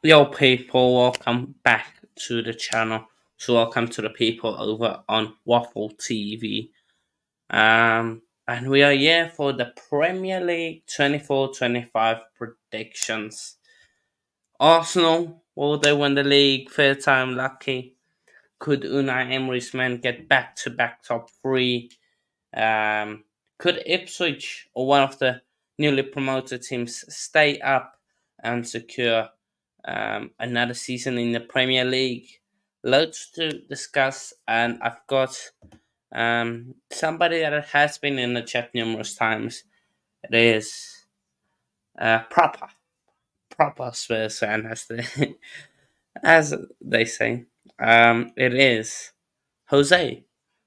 Yo, people, welcome back to the channel. So, welcome to the people over on Waffle TV. And we are here for the Premier League 24-25 predictions. Arsenal, will they win the league? Third time lucky. Could Unai Emery's men get back-to-back top three? Could Ipswich or one of the newly promoted teams stay up and secure another season in the Premier League? Loads to discuss, and I've got somebody that has been in the chat numerous times. It is proper Spurs fan, as they say. It is Jose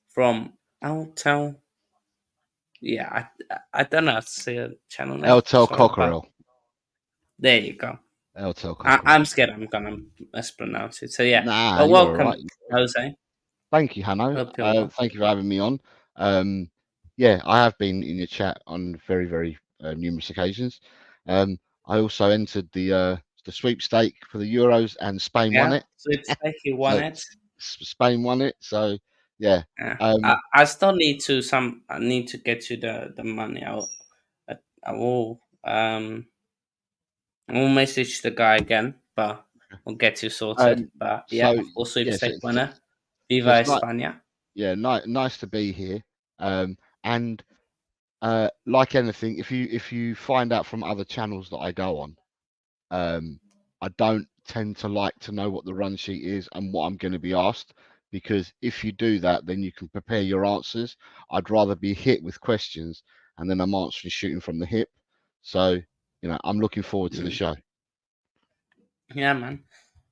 from Altel. Yeah, I don't know how to say a channel name. Eltel Sorry, Cockerel. there you go. Eltel Cockerel. I'm scared I'm gonna mispronounce it. So yeah, Nah, but you're welcome, all right. Jose. Thank you, Hanno. Hope you're well. Thank you for having me on. Yeah, I have been in your chat on very numerous occasions. I also entered the sweepstake for the Euros, and Spain won Yeah, it. sweepstake, you won So it. Spain won it. So yeah. Yeah, I still need to I need to get you the money. I will I will message the guy again, but we'll get you sorted. But yeah, so of course, yeah, sweepstake winner. so Viva it's like España. yeah, nice to be here. And like anything, if you find out from other channels that I go on, I don't tend to like to know what the run sheet is and what I'm going to be asked, because if you do that, then you can prepare your answers. I'd rather be hit with questions and then I'm answering shooting from the hip. So, I'm looking forward to the show. Yeah, man.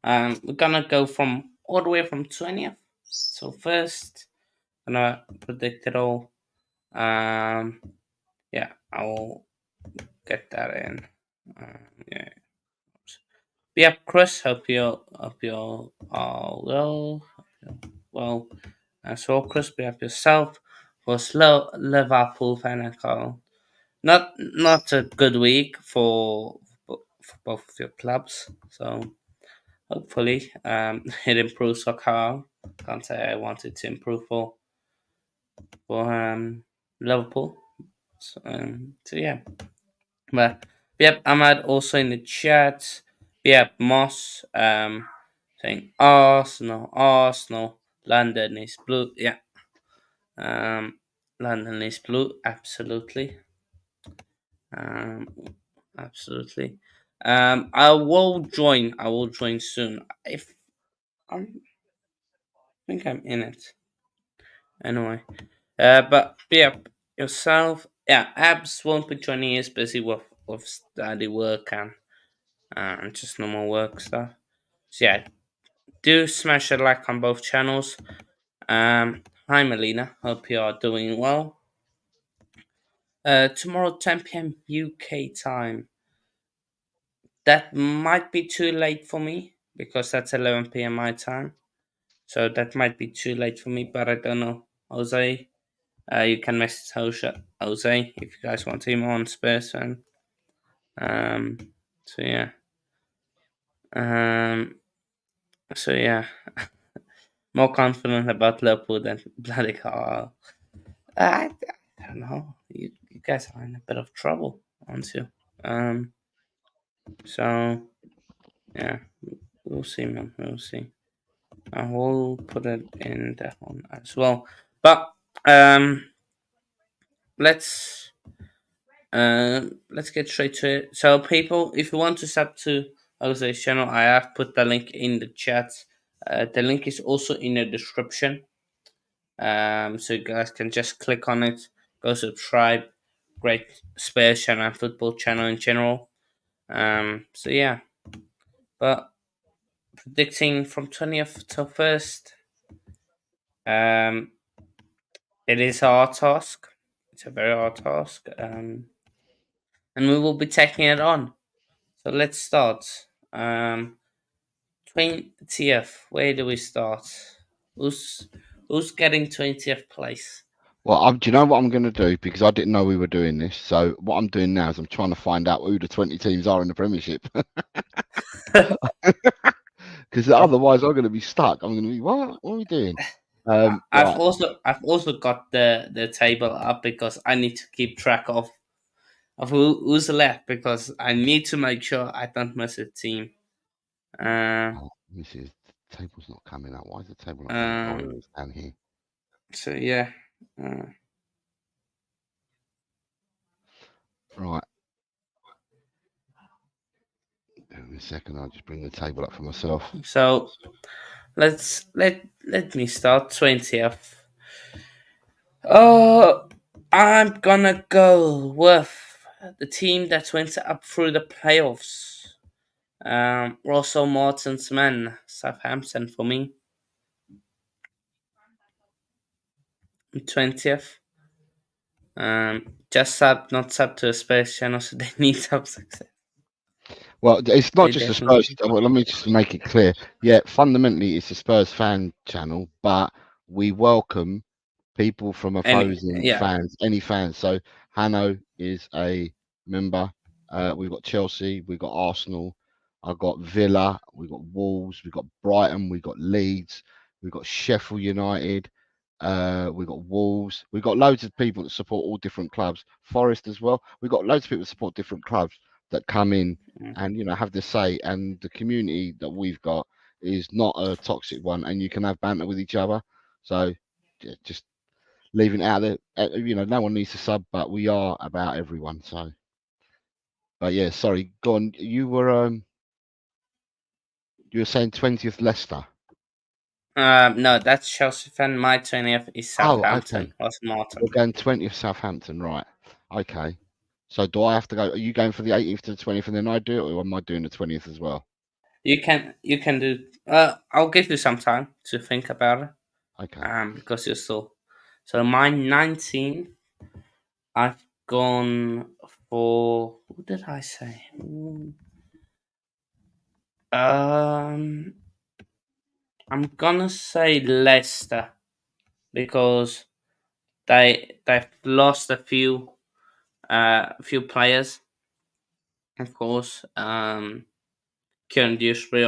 We're gonna go from all the way from 20th. So first, gonna predict it all. Yeah, I will get that in. Yeah. Yeah, Chris. Hope you all well. Well, so Chris, be up yourself. For slow Liverpool fan account. Not a good week for both of your clubs. So hopefully, it improves somehow. Can't say I wanted to improve for Liverpool. So yeah, but yep, Ahmad also in the chat. Yep, Moss saying Arsenal, London is blue. Yeah, London is blue. Absolutely, um, absolutely. I will join. I will join soon. If I think I'm in it anyway. But yeah, yourself. Yeah, Abs won't be joining. He's busy with study work and just normal work stuff. So yeah, do smash a like on both channels. Hi Melina, hope you are doing well. Tomorrow 10 p.m. UK time. That might be too late for me because that's 11 p.m. my time. So that might be too late for me, but I don't know. Jose, you can message Jose if you guys want him on Spurs fan. So yeah. So yeah. More confident about Liverpool than bloody Carl. I don't know. You guys are in a bit of trouble, aren't you? So yeah, we'll see, man. We'll see. I will put it in that one as well. But let's let's get straight to it. So, people, if you want to sub to Jose's channel, I have put the link in the chat. The link is also in the description. So you guys can just click on it, go subscribe. Great Spurs channel and football channel in general. So yeah, but predicting from 20th to 1st, it is a hard task. It's a very hard task, and we will be taking it on. So let's start. 20th. Where do we start? Who's getting 20th place? Well, do you know what I'm going to do? Because I didn't know we were doing this. So what I'm doing now is I'm trying to find out who the 20 teams are in the Premiership. Because otherwise I'm going to be stuck. I'm going to be, what are we doing? Right. I've also got the table up because I need to keep track of who's left because I need to make sure I don't miss a team. Um, This is the table's not coming up. Why is the table not coming up? Oh, um, it's down here. so yeah. Uh, Right. Give me a second. I'll just bring the table up for myself. so let me start 20th. Oh, I'm gonna go with the team that went up through the playoffs. Russell Martin's men, Southampton for me. 20th. Just not sub to a Spurs channel, so they need some success. Well, it's not They just a definitely Spurs. need. Well, let me just make it clear. Yeah, fundamentally, it's a Spurs fan channel, but we welcome people from opposing Yeah. fans, any fans. So Hanno is a member. We've got Chelsea, we've got Arsenal, I've got Villa, we've got Wolves, we've got Brighton, we've got Leeds, we've got Sheffield United, we've got Wolves, we've got loads of people that support all different clubs. Forest as well. We've got loads of people that support different clubs that come in Mm. and have this say. And the community that we've got is not a toxic one, and you can have banter with each other. So just leaving it out there. No one needs to sub, but we are about everyone. So, but yeah, sorry, go on. You were saying 20th Leicester. No, that's Chelsea fan. My 20th is Oh, okay. Southampton. Ross You're Martin. going 20th Southampton, right? Okay. So do I have to go? Are you going for the 18th to the 20th, and then I do it, or am I doing the 20th as well? You can do. I'll give you some time to think about it. Okay. Because you're still. So my 19th, I've gone for. What did I say? Um, I'm gonna say Leicester because they've lost a few players, of course. Kieran Dewsbury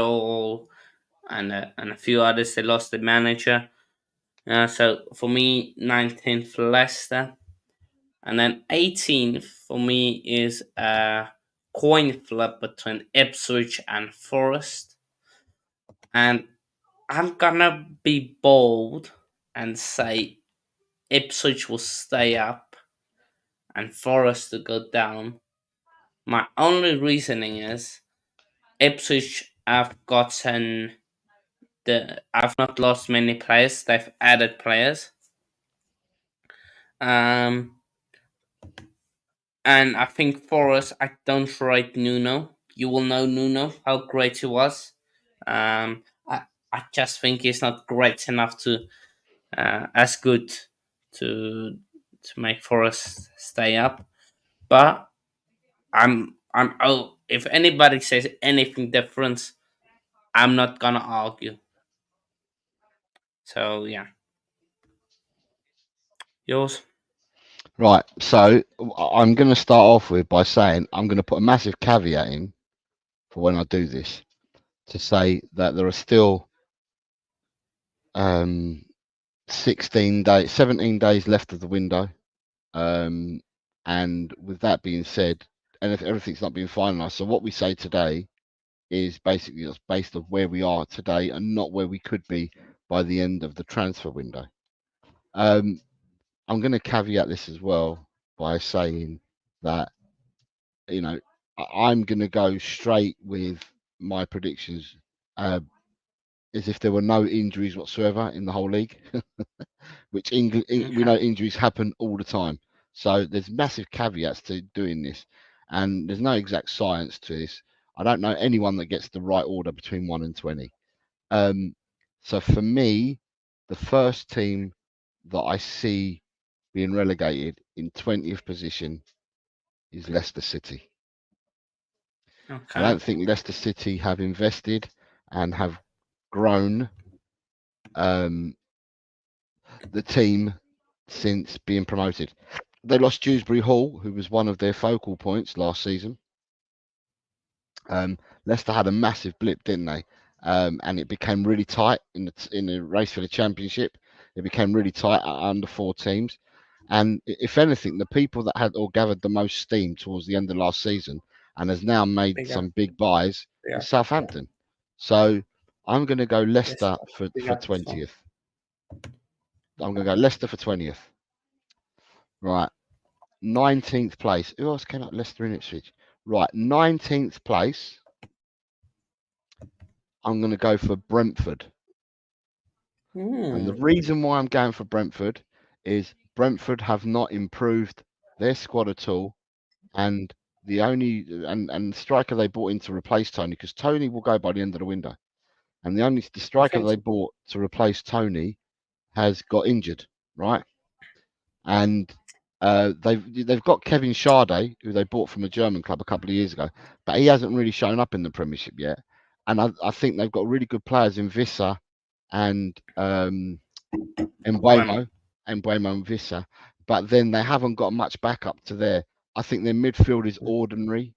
and a few others. They lost the manager. So for me, 19th Leicester, and then 18th for me is a coin flip between Ipswich and Forest, and I'm gonna be bold and say Ipswich will stay up and Forest to go down. My only reasoning is Ipswich have gotten I've not lost many players. They've added players. Um, and I think Forest, I don't rate Nuno. You will know Nuno how great he was. I just think he's not great enough to as good to make Forest stay up. But if anybody says anything different, I'm not gonna argue. So yeah, yours. Right. So I'm going to start off with by saying I'm going to put a massive caveat in for when I do this to say that there are still um, 16 days, 17 days left of the window. And with that being said, and if everything's not been finalised, so what we say today is basically just based on where we are today and not where we could be by the end of the transfer window. Um, I'm going to caveat this as well by saying that I'm going to go straight with my predictions uh, as if there were no injuries whatsoever in the whole league, which we Okay. know injuries happen all the time. So there's massive caveats to doing this, and there's no exact science to this. I don't know anyone that gets the right order between 1 and 20. Um, so for me, the first team that I see being relegated in 20th position is Leicester City. I Okay. don't think Leicester City have invested and have grown um, the team since being promoted. They lost Dewsbury Hall, who was one of their focal points last season. Leicester had a massive blip, didn't they? And it became really tight in the race for the championship. It became really tight at under four teams. And if anything, the people that had or gathered the most steam towards the end of last season and has now made Bigger, some big buys is bigger, Southampton. So I'm going to go yes, Leicester for bigger. So, 20th. I'm going to go Leicester for 20th. Right. 19th place. Who else came up? Leicester and Ipswich. Right. 19th place. I'm going to go for Brentford. And the hmm, reason why I'm going for Brentford is Brentford have not improved their squad at all. And the only and the striker they bought in to replace Tony, because Tony will go by the end of the window. And the I striker think they bought to replace Tony has got injured, right? And they've got Kevin Sade, who they bought from a German club a couple of years ago, but he hasn't really shown up in the Premiership yet. And I think they've got really good players in Vissa and Bueno. Embuemo, Embuemo and Vissa, but then they haven't got much backup to there. I think their midfield is ordinary,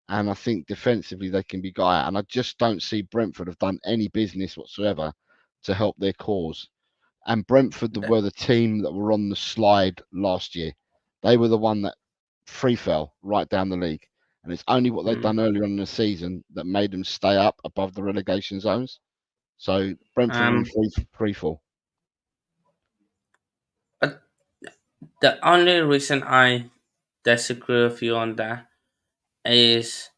and I think defensively they can be guy out. And I just don't see Brentford have done any business whatsoever to help their cause. And Brentford The, were the team that were on the slide last year. They were the one that free fell right down the league. And it's only what they've mm, done earlier on in the season that made them stay up above the relegation zones. So Brentford are in um, free fall. but the only reason I disagree with you on that is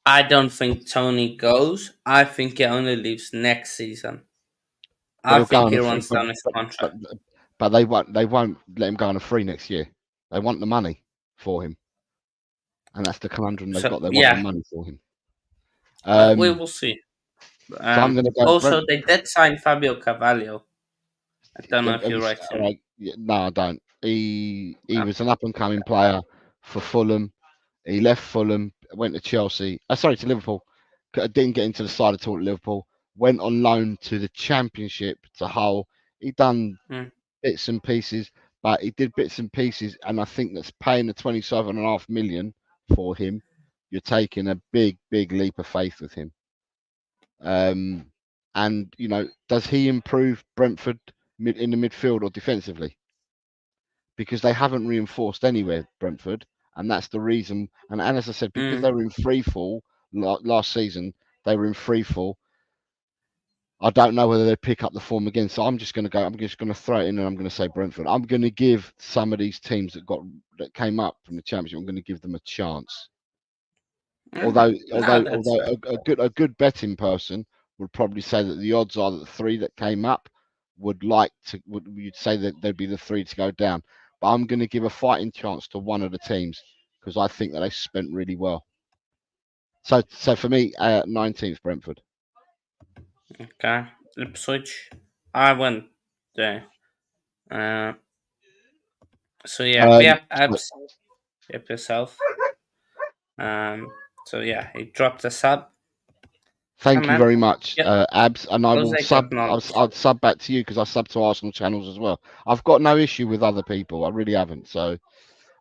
I don't think Tony goes. I think he only leaves next season. But I he'll go think on he a free, runs down his contract. but they won't let him go on a free next year. They want the money for him, and that's the conundrum they've So got. They want the yeah, money for him. we Um, will see. so I'm going to go Also, Brent. they did sign Fabio Cavallo. I don't know Have if you, you're right. all right, no, I don't. He was an up and coming player for Fulham. He left Fulham, went to Chelsea. Sorry, to Liverpool. Didn't get into the side at all at Liverpool. Went on loan to the Championship to Hull. He done Mm, bits and pieces, but he did bits and pieces, and I think that's paying the 27.5 million for him. You're taking a big leap of faith with him. Um, and does he improve Brentford in the midfield or defensively? Because they haven't reinforced anywhere, Brentford, and that's the reason. And as I said, because mm, they were in free fall last season, they were in free fall. I don't know whether they pick up the form again. So I'm just going to go. I'm just going to throw it in, and I'm going to say Brentford. I'm going to give some of these teams that came up from the championship. I'm going to give them a chance. no, that's Although a good betting person would probably say that the odds are that the three that came up would you'd say that they'd be the three to go down. But I'm going to give a fighting chance to one of the teams because I think that they spent really well. So for me, 19th Brentford. okay. Ipswich. I went there. Uh, so yeah, we Um, have abs. Yep, yourself. Um, so yeah, he dropped a sub. Come Thank you on. very much, Yep, Abs, and I will Jose sub. acknowledged. I'll sub back to you because I sub to Arsenal channels as well. I've got no issue with other people. I really haven't. So,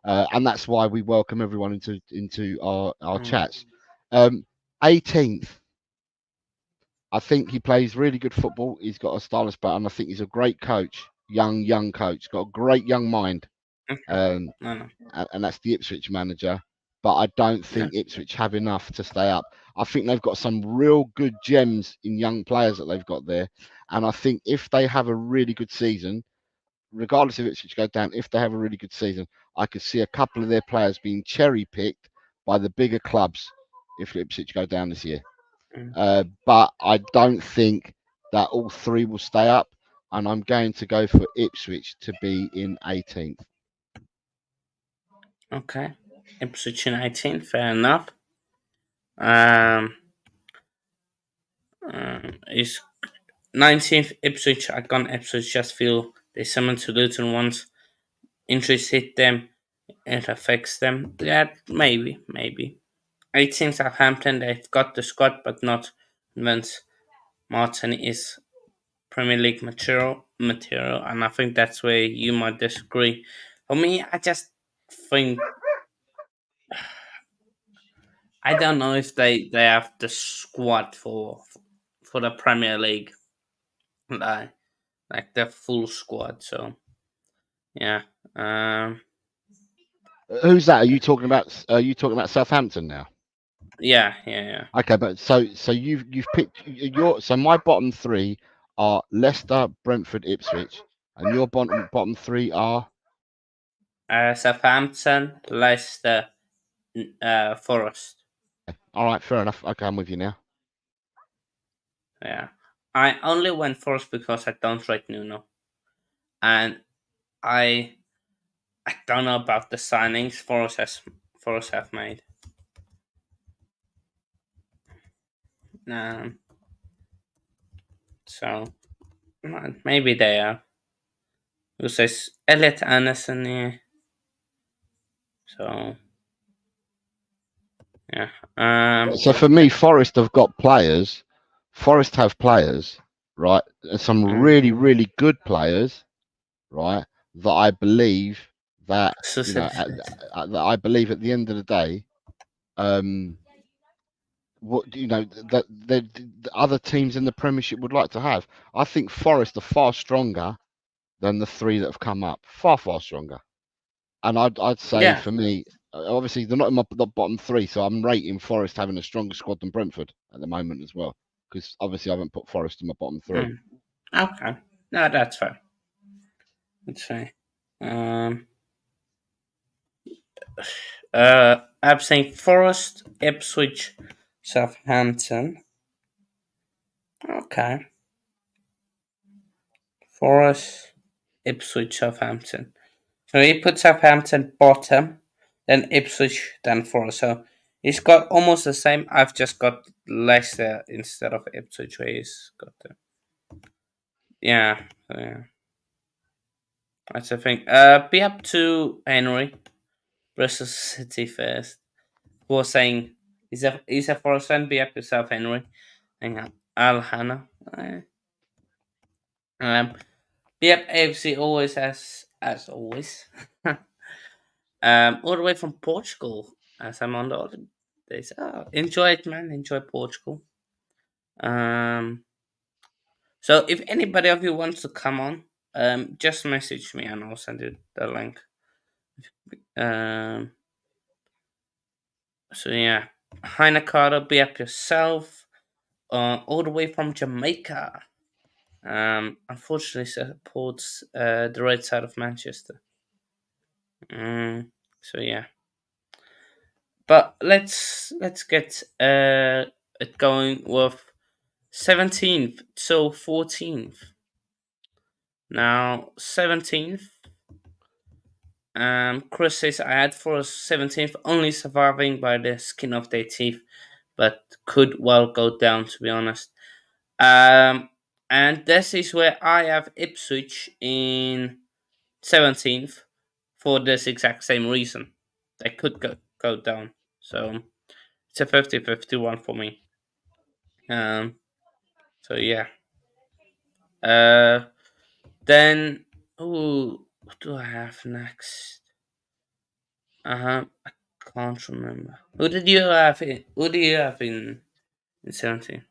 and that's why we welcome everyone into our Mm, chats. 18th, I think he plays really good football. He's got a stylish bat, and I think he's a great coach. Young coach, got a great young mind. okay. Um, No, no. and that's the Ipswich manager. But I don't Yeah. think Ipswich have enough to stay up. I think they've got some real good gems in young players that they've got there. And I think if they have a really good season, regardless if Ipswich go down, if they have a really good season, I could see a couple of their players being cherry picked by the bigger clubs if Ipswich go down this year. Mm, But I don't think that all three will stay up. And I'm going to go for Ipswich to be in 18th. okay. Ipswich in 18. Fair enough. Um, is 19th Ipswich. I gone Ipswich. Just feel they summoned to Luton once. Injuries hit them. It affects them. Yeah, maybe. 18th Southampton. They've got the squad, but not convinced Martin is Premier League material, and I think that's where you might disagree. For me, I just think I don't know if they have the squad for the Premier League, like the full squad. So yeah, um, Who's that? Are you talking about? Are you talking about Southampton now? yeah. Okay, but so you've picked your so my bottom three are Leicester, Brentford, Ipswich, and your bottom three are Southampton, Leicester, Forest. all right. Fair enough. Okay, I'm with you now. Yeah, I only went Forest because I don't rate Nuno, and I I don't know about the signings Forest have made. Um, so maybe they are. Who says Elliot Anderson? Yeah. So yeah. So for me, Forest have got players. Forest have players, right? And some Mm. really good players, right? That I believe that So you know that I believe at the end of the day, um, what that the other teams in the Premiership would like to have. I think Forest are far stronger than the three that have come up. Far stronger. And I'd say yeah. for me, obviously they're not in my the bottom three, so I'm rating Forest having a stronger squad than Brentford at the moment as well. Because obviously I haven't put Forest in my bottom three. Mm. Okay. No, that's fair. That's fair. Um. I'm saying Forest, Ipswich, Southampton. Okay. Forest, Ipswich, Southampton. So he put Southampton bottom, then Ipswich, then Forest. So he's got almost the same. I've just got Leicester instead of Ipswich, where he's got the. Yeah. So yeah. That's the thing. Be up to Henry versus City first. Who was saying he's a Forest fan, be up yourself, Henry. Hang on. Al Hannah. Um, yep, AFC always as always. All the way from Portugal, as I'm on the holidays. Oh, enjoy it, man. Enjoy Portugal. Um, so if anybody of you wants to come on, just message me and I'll send you the link. Um, so yeah, Heinekada, be up yourself. All the way from Jamaica. Unfortunately, supports the right side of Manchester. So yeah, but let's get it going with 17th so 14th. Now 17th. Chris says I had for 17th only surviving by the skin of their teeth, but could well go down to be honest. Um, and this is where I have Ipswich in 17th for this exact same reason. They could go down. So it's a 50-51 for me. Um, so yeah. Uh, then what do I have next? I can't remember. Who did you have in? Who do you have in 17?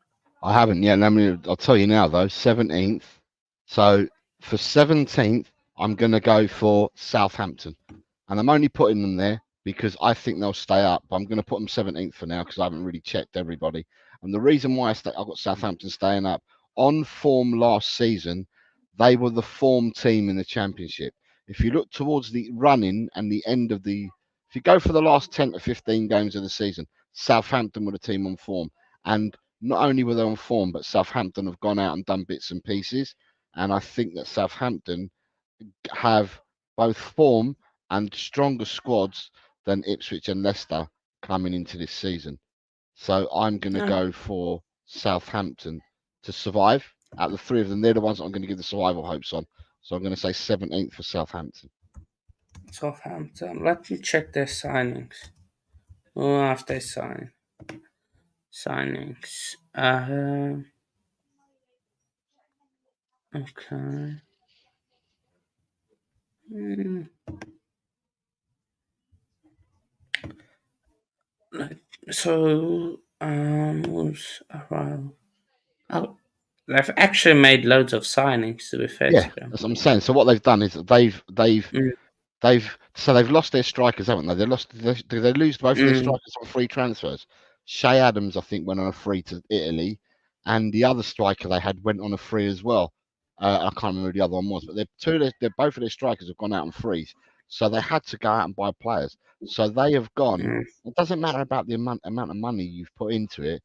I haven't yet. I'll tell you now though. 17th. So for 17th, I'm going to go for Southampton, and I'm only putting them there because I think they'll stay up. I'm going to put them 17th for now because I haven't really checked everybody. And the reason why I've got Southampton staying up on form last season, they were the form team in the Championship. If you look towards the running and the end of if you go for the last 10 to 15 games of the season, Southampton were the team on form. And not only were they on form, but Southampton have gone out and done bits and pieces. And I think that Southampton have both form and stronger squads than Ipswich and Leicester coming into this season. So I'm going to No, go for Southampton to survive. Out of the three of them, they're the ones that I'm going to give the survival hopes on. So I'm going to say 17th for Southampton. Southampton. Let me check their signings. Who have they signings? Okay. Mm, so, who's around? Oh, they've actually made loads of signings, to be fair Yeah, to them. that's what I'm saying. So what they've done is Mm, they've lost their strikers, haven't they? They lose both of their mm, strikers on free transfers. Shay Adams, I think, went on a free to Italy, and the other striker they had went on a free as well. I can't remember who the other one was, but they're both of their strikers have gone out on frees, so they had to go out and buy players. So they have gone. mm, It doesn't matter about the amount of money you've put into it,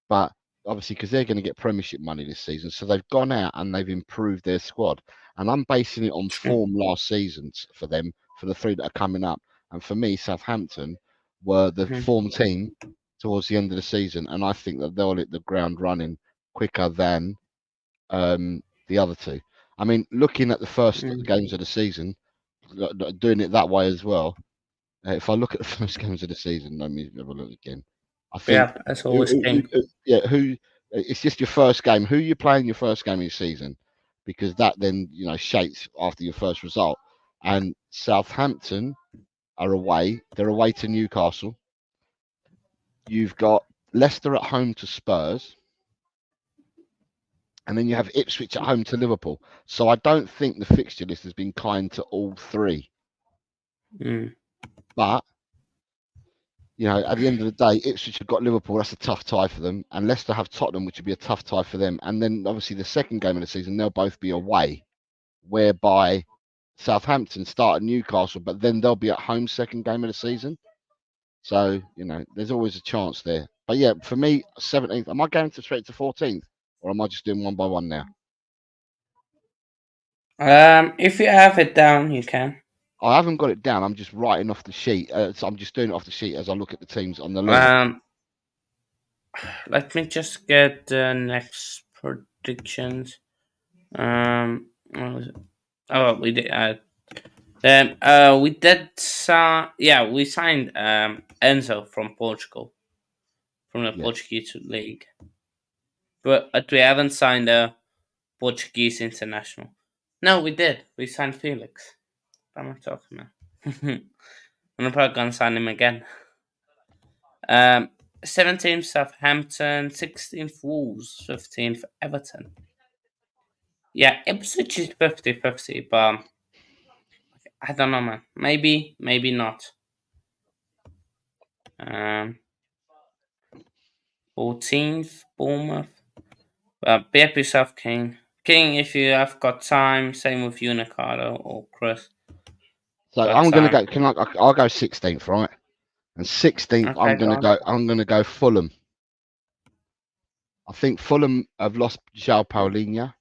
but obviously because they're going to get Premiership money this season, so they've gone out and they've improved their squad. And I'm basing it on true. form last seasons for them, for the three that are coming up. And for me, Southampton were the Mhm, form team towards the end of the season, and I think that they'll hit the ground running quicker than the other two. I mean, looking at the first mm. games of the season, doing it that way as well. If I look at the first games of the season, let me have a look again. I think, Yeah, that's always king. yeah, who? It's just your first game. Who you playing your first game of the season, because that then shapes after your first result. And Southampton are away. They're away to Newcastle. You've got Leicester at home to Spurs, and then you have Ipswich at home to Liverpool. So I don't think the fixture list has been kind to all three. Mm, But at the end of the day, Ipswich have got Liverpool. That's a tough tie for them. And Leicester have Tottenham, which would be a tough tie for them. And then obviously the second game of the season, they'll both be away, whereby Southampton start at Newcastle, but then they'll be at home second game of the season. So, there's always a chance there. But yeah, for me, 17th, am I going to straight to 14th? Or am I just doing one by one now? if you have it down, you can. I haven't got it down. I'm just writing off the sheet. So I'm just doing it off the sheet as I look at the teams on the league. Um, let me just get the next predictions. What was it? Oh, we did. We did. Yeah, we signed Enzo from Portugal, from the Yeah. Portuguese league, but we haven't signed a Portuguese international. No, we did. We signed Felix. What am I talking about? I'm probably gonna sign him again. 17th Southampton, 16th Wolves, 15th Everton. Yeah, Ipswich is 50-50, but I don't know, man. Maybe not. Um, 14th Bournemouth. Be up yourself, King. King, if you have got time, same with you, Ricardo or Chris. So Got I'm gonna time. go. I'll go 16th, right? And 16th, Okay, go on. I'm gonna go Fulham. I think Fulham have lost João Paulinho,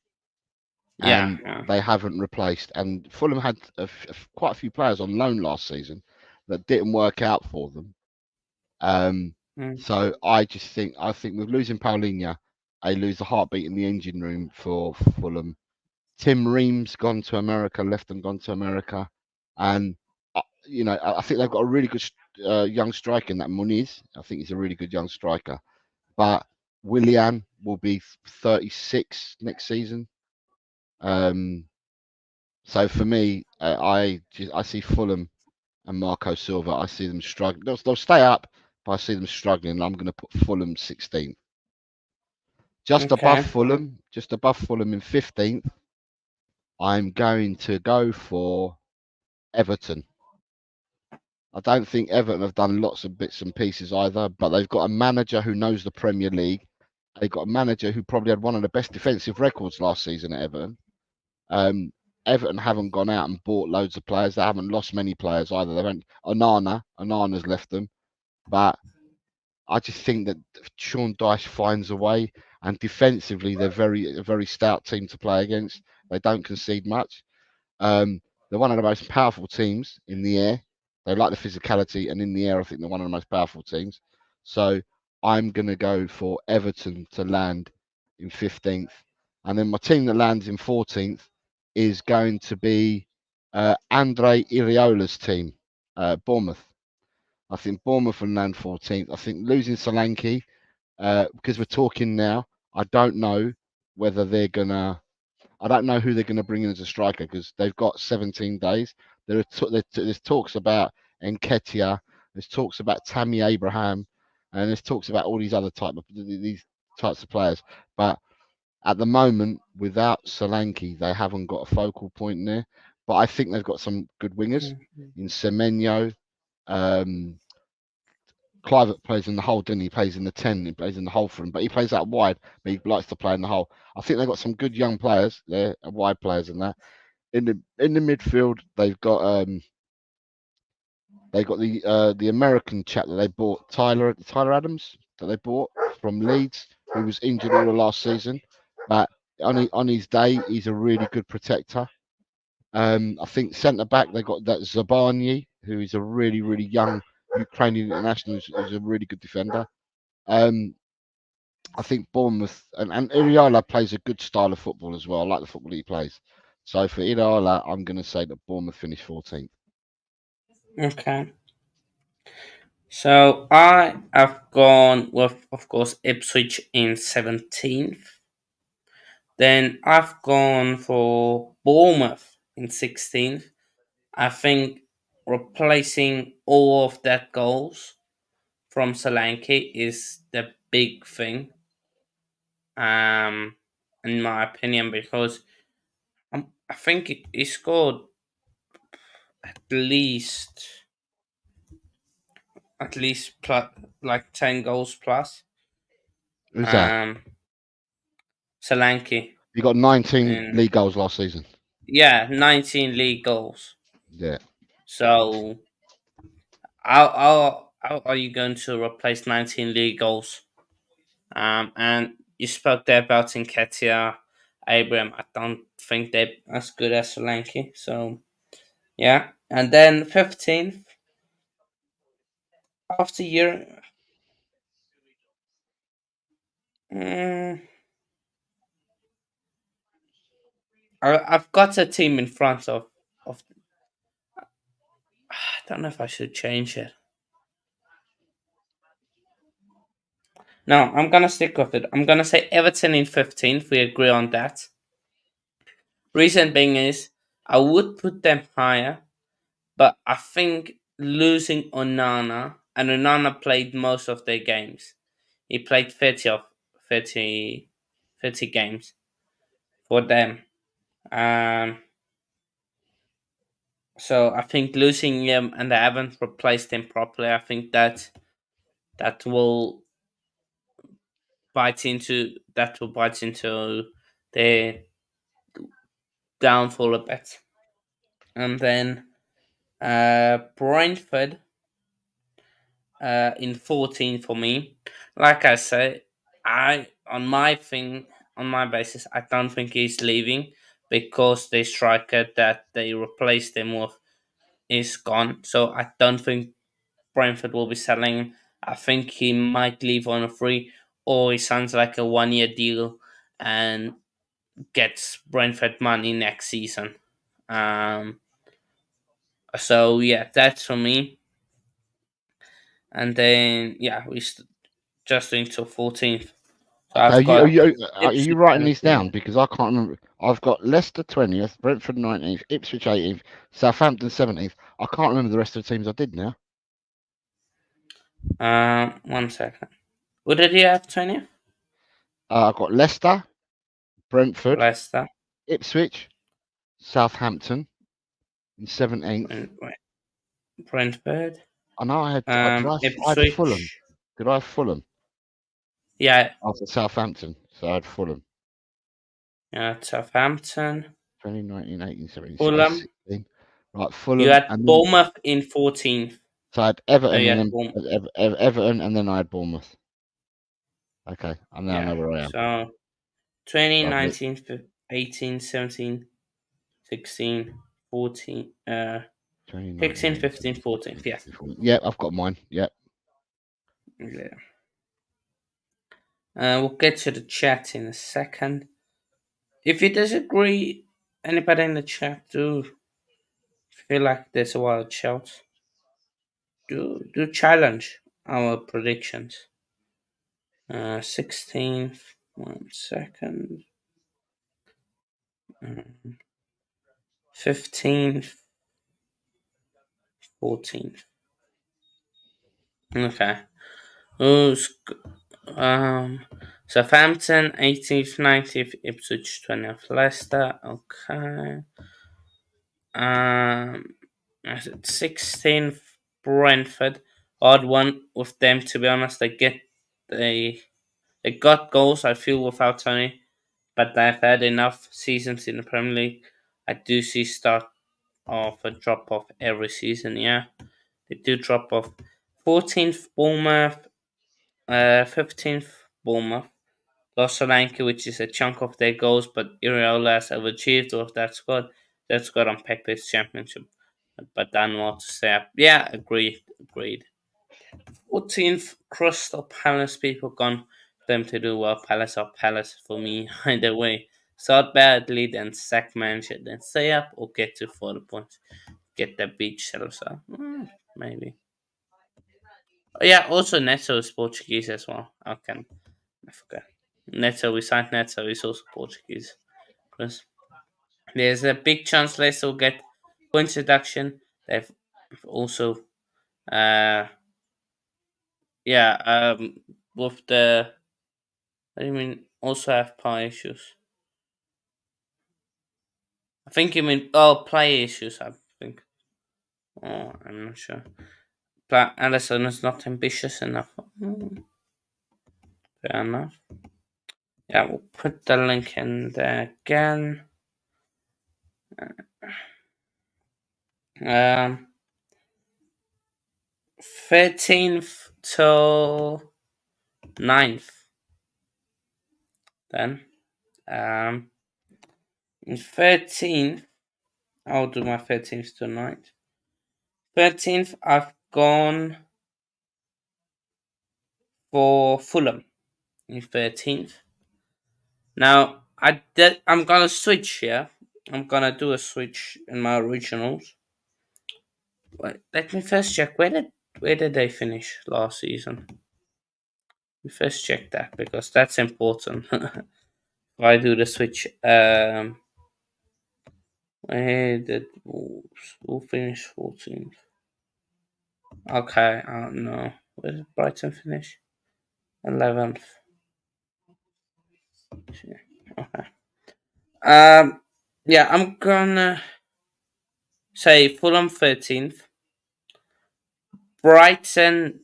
Yeah, and yeah. they haven't replaced. And Fulham had quite a few players on loan last season that didn't work out for them. Um, Mm, so I think with losing Paulinho, they lose the heartbeat in the engine room for Fulham. Tim Ream's gone to America, left and gone to America, and I think they've got a really good young striker in that Muniz. I think he's a really good young striker. But Willian will be 36 next season. Um, so for me, I see Fulham and Marco Silva. I see them struggling. They'll stay up, but I see them struggling. I'm going to put Fulham 16th, okay. just above Fulham in 15th. I'm going to go for Everton. I don't think Everton have done lots of bits and pieces either, but they've got a manager who knows the Premier League. They've got a manager who probably had one of the best defensive records last season at Everton. Um, Everton haven't gone out and bought loads of players. They haven't lost many players either. They haven't. Onana's left them, but I just think that Sean Dyche finds a way. And defensively, they're a very stout team to play against. They don't concede much. They're one of the most powerful teams in the air. They like the physicality, and in the air, I think they're one of the most powerful teams. So I'm going to go for Everton to land in 15th. And then my team that lands in 14th is going to be Andre Iriola's team, Bournemouth. I think Bournemouth will land 14th. I think losing Solanke, because we're talking now, I don't know whether they're going to I don't know who they're going to bring in as a striker because they've got 17 days. There's talks about Nketiah, there's talks about Tammy Abraham, and there's talks about all these types of players. But at the moment, without Solanke, they haven't got a focal point there. But I think they've got some good wingers Mhm. in Semenyo. Um, Clivert plays in the hole, didn't he? He plays in the 10, he plays in the hole for him, but he plays out wide, but he likes to play in the hole. I think they've got some good young players there, wide players in that. In the midfield, they've got the American chap that they bought, Tyler Adams, that they bought from Leeds, who was injured all of last season, but on his day, he's a really good protector. I think centre back they got that Zabani, who is a really really young Ukrainian international, who's a really good defender. Um, I think Bournemouth and Iriala plays a good style of football as well. I like the football he plays. So for Iriala, I'm going to say that Bournemouth finished 14th. Okay. So I have gone with, of course, Ipswich in 17th. Then I've gone for Bournemouth in 16th. I think replacing all of that goals from Solanke is the big thing, um, in my opinion, because I think he scored at least plus, like 10 goals plus. Who's that? Um, Solanke He got 19 in, league goals last season. yeah, 19 league goals. Yeah. So how are you going to replace 19 league goals? And you spoke there about Nketiah, Abraham. I don't think they're as good as Solanke. So yeah, and then 15th after year. Mm, I've got a team in front of. I don't know if I should change it. No, I'm gonna stick with it. I'm gonna say Everton in 15th. We agree on that. Reason being is I would put them higher, but I think losing Onana, and Onana played most of their games. He played 30 of 30, 30 games for them. Um, so I think losing him and they haven't replaced him properly, I think that will bite into their downfall a bit. And then Brentford in 14 for me. Like I say, I on my basis, I don't think he's leaving because the striker that they replaced him with is gone. So I don't think Brentford will be selling him. I think he might leave on a free, or he sounds like a 1 year deal and gets Brentford money next season. Um, so yeah, that's for me. And then yeah, just doing till 14th. So Okay. I've got Are you Ipswich writing these down? 17th. Because I can't remember. I've got Leicester 20th, Brentford 19th, Ipswich 18th, Southampton 17th. I can't remember the rest of the teams I did now. 1 second. What did you have, 20th? I've got Leicester, Brentford, Leicester Ipswich, Southampton in 17th. and Brentford. I know I had Fulham. Ipswich. Did I have Fulham Yeah, after Southampton? So I had Fulham. yeah, Southampton. 2019, 18, 17. So I had Fulham. 16. Right, You Fulham, had and then Bournemouth in 14th. so I had No, Everton, you and had then Bournemouth. Everton, and then I had Bournemouth. Okay, I now Yeah. know where I am. So 20, Lovely. 19, 18, 17, 16, 14, 2019, 16, 18, 15, 17, 14. 16, Yeah. 15, 14. Yeah, I've got mine. Yeah. Yeah. We'll get to the chat in a second. If you disagree, anybody in the chat, do feel like there's a wild shout. Do challenge our predictions. 16th. 1 second. 15th. 14th. Okay. Who's Southampton 18th, 19th, Ipswich 20th, Leicester. Okay. 16th, Brentford. Odd one with them, to be honest. They they got goals, I feel, without Tony, but they've had enough seasons in the Premier League. I do see start of a drop off every season. Yeah, they do drop off. 14th, Bournemouth. 15th, Bournemouth. Lost Solanke, which is a chunk of their goals, but Iriolas have achieved with that squad. That squad on Pepe's championship, but done well to stay up. Yeah, agreed. 14th, Crystal Palace. People gone them to do well. Palace or Palace for me, either way. Start badly, then sack manager, then stay up or get to 40 points. Get the beach Chelsea. Maybe. Oh, yeah, also Neto is Portuguese as well. I forgot. Neto, we signed Neto, he's also Portuguese. Chris. There's a big chance Leicester will get points deduction. They've also, uh, yeah, with the, what do you mean, also have power issues? I think you mean, player issues, I think. Oh, I'm not sure. But Allison is not ambitious enough. Fair enough. Yeah, we'll put the link in there again. 13th till 9th. Then, 13th, I'll do my 13th to 9th. 13th, I've gone for Fulham in 13th. Now, I'm gonna switch here. I'm gonna do a switch in my originals. Wait, let me first check where did they finish last season? Let me first check that because that's important. If I do the switch, where did Wolves? Who finished 14th? Okay, no. Where did Brighton finish? 11th. Okay. Yeah, I'm gonna say Fulham 13th, Brighton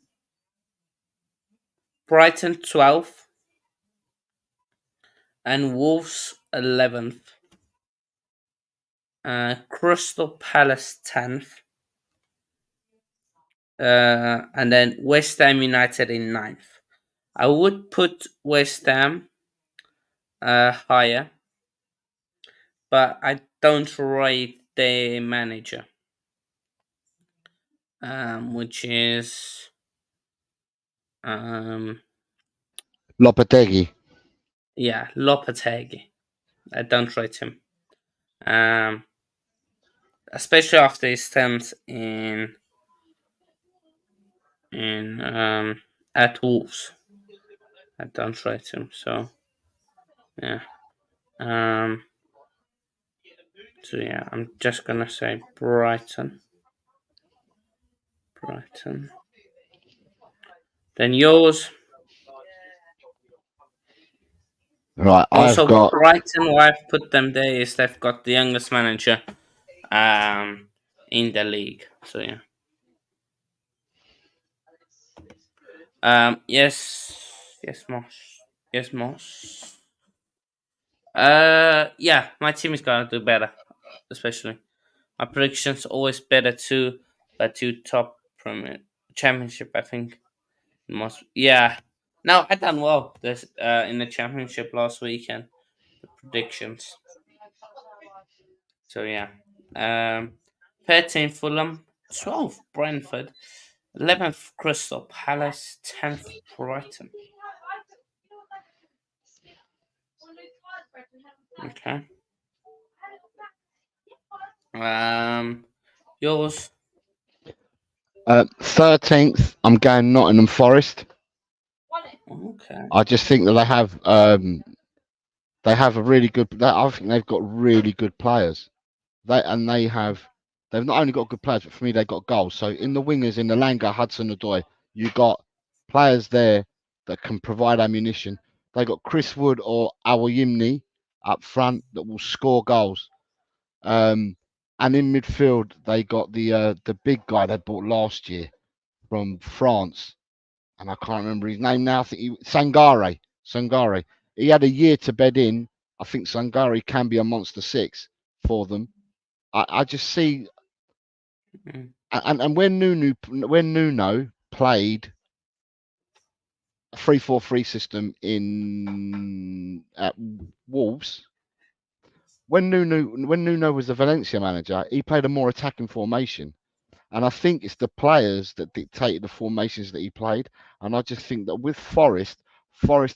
12th, and Wolves 11th. Crystal Palace 10th, and then West Ham United in 9th. I would put West Ham higher, but I don't rate the manager, which is Lopetegui. yeah, Lopetegui. I don't rate him, especially after his stints in at Wolves. I don't rate him, so yeah. Um, so yeah, I'm just gonna say Brighton. Then yours. Right, I've Also, got Brighton. Why I've put them there is they've got the youngest manager, in the league. So yeah. Yes, Moss. Yes, Moss. Yeah, my team is gonna do better, especially. My predictions always better too, but two top Premier Championship. I think most. Yeah. No, I done well this in the championship last weekend. The predictions. So yeah. 13 Fulham, 12 Brentford, 11th Crystal Palace, 10th Brighton. Okay. Yours. 13th. I'm going Nottingham Forest. Okay. I just think that they have a really good. I think they've got really good players. They have they've not only got good players, but for me, they've got goals. So in the wingers, in the Langa, Hudson-Odoi, you got players there that can provide ammunition. They got Chris Wood or Awoyimni up front that will score goals. And in midfield, they got the big guy they bought last year from France, and I can't remember his name now. I think Sangare. Sangare. He had a year to bed in. I think Sangare can be a monster six for them. I just see, Mm. and when Nuno played a 3-4-3 system in at Wolves, when Nuno was the Valencia manager, he played a more attacking formation. And I think it's the players that dictated the formations that he played. And I just think that with Forest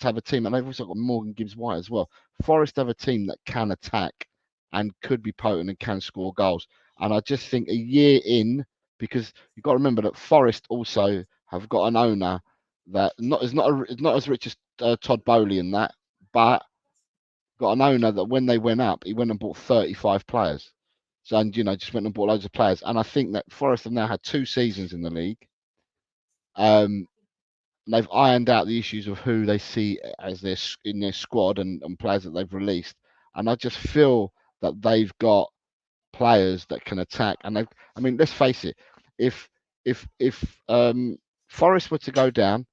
have a team, and they've also got Morgan Gibbs White as well. Forest have a team that can attack and could be potent and can score goals. And I just think a year in, because you've got to remember that Forest also have got an owner that is not as rich as Todd Bowley in that, but got an owner that when they went up, he went and bought 35 players. So, and just went and bought loads of players. And I think that Forest have now had 2 seasons in the league. Um, they've ironed out the issues of who they see as in their squad and players that they've released. And I just feel that they've got players that can attack. And I mean, let's face it, if Forest were to go down,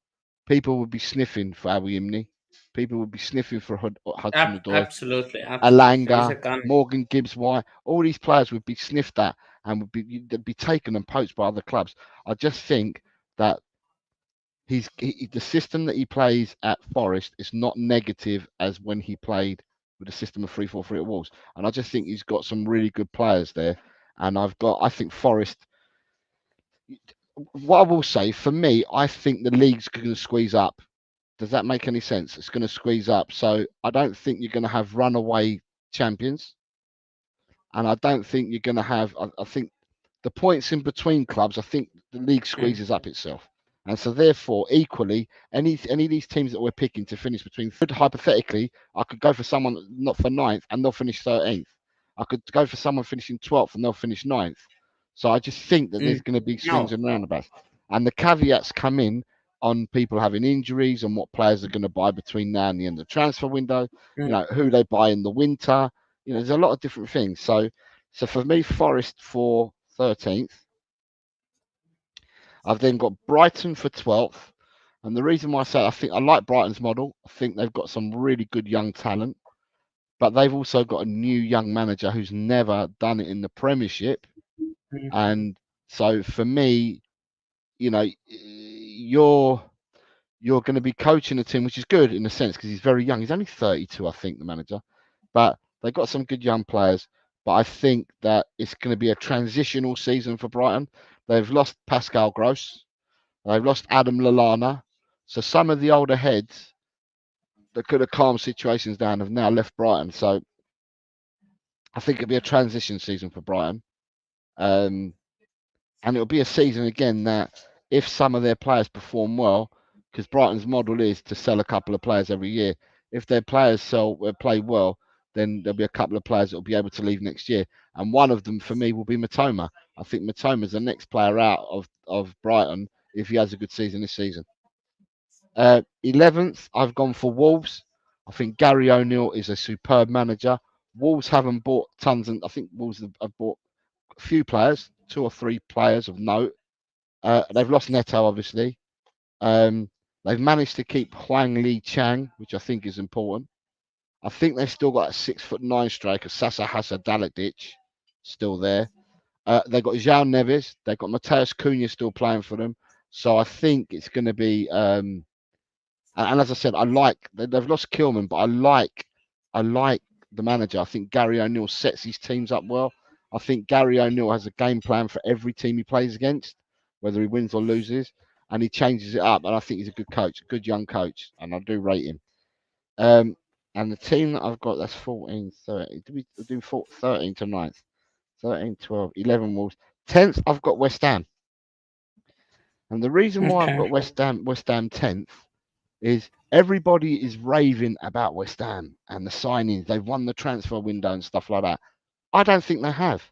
people would be sniffing for Awuyimni. People would be sniffing for Hudson-Odoi. Absolutely, absolutely. He's a Alanga, gun. Morgan Gibbs White, all these players would be sniffed at and they'd be taken and poached by other clubs. I just think that the system that he plays at Forest is not negative as when he played with a system of 3-4-3 at Wolves. And I just think he's got some really good players there. And I think Forest. What I will say for me, I think the league's going to squeeze up. Does that make any sense? It's going to squeeze up. So I don't think you're going to have runaway champions. And I don't think you're going to have. I think the points in between clubs. I think the league Mm, squeezes up itself, and so therefore, equally, any of these teams that we're picking to finish between third, hypothetically, I could go for someone not for ninth, and they'll finish 13th. I could go for someone finishing 12th, and they'll finish ninth. So I just think that there's mm. going to be swings No. and roundabouts, and the caveats come in on people having injuries and what players are going to buy between now and the end of the transfer window. Mm, Who they buy in the winter. There's a lot of different things. So for me, Forest for 13th. I've then got Brighton for 12th. And the reason why I say I think I like Brighton's model, I think they've got some really good young talent, but they've also got a new young manager who's never done it in the Premiership. mm, And so for me, you're going to be coaching a team, which is good in a sense because he's very young. He's only 32, I think, the manager. But they've got some good young players. But I think that it's going to be a transitional season for Brighton. They've lost Pascal Gross. They've lost Adam Lallana. So some of the older heads that could have calmed situations down have now left Brighton. So I think it'll be a transition season for Brighton. Um, and it'll be a season again that if some of their players perform well, because Brighton's model is to sell a couple of players every year. If their players play well, then there'll be a couple of players that will be able to leave next year, and one of them for me will be Matoma. I think Matoma's the next player out of Brighton if he has a good season this season. 11th, I've gone for Wolves. I think Gary O'Neill is a superb manager. Wolves haven't bought tons, and I think Wolves have bought a few players, 2 or 3 players of note. They've lost Neto, obviously. Um, they've managed to keep Huang Li Chang, which I think is important. I think they've still got a 6'9" striker, Sasa Hasadalic, still there. They've got João Neves. They've got Mateus Cunha still playing for them. So I think it's going to be. And as I said, they've lost Kilman, but I like the manager. I think Gary O'Neill sets his teams up well. I think Gary O'Neill has a game plan for every team he plays against, whether he wins or loses, and he changes it up. And I think he's a good coach, a good young coach, and I do rate him. Um, and the team that I've got, that's 14, 30. Do we do 13 to 9th? 13, 12, 11 Wolves. 10th, I've got West Ham. And the reason why I've okay. got West Ham 10th is everybody is raving about West Ham and the signings. They've won the transfer window and stuff like that. I don't think they have.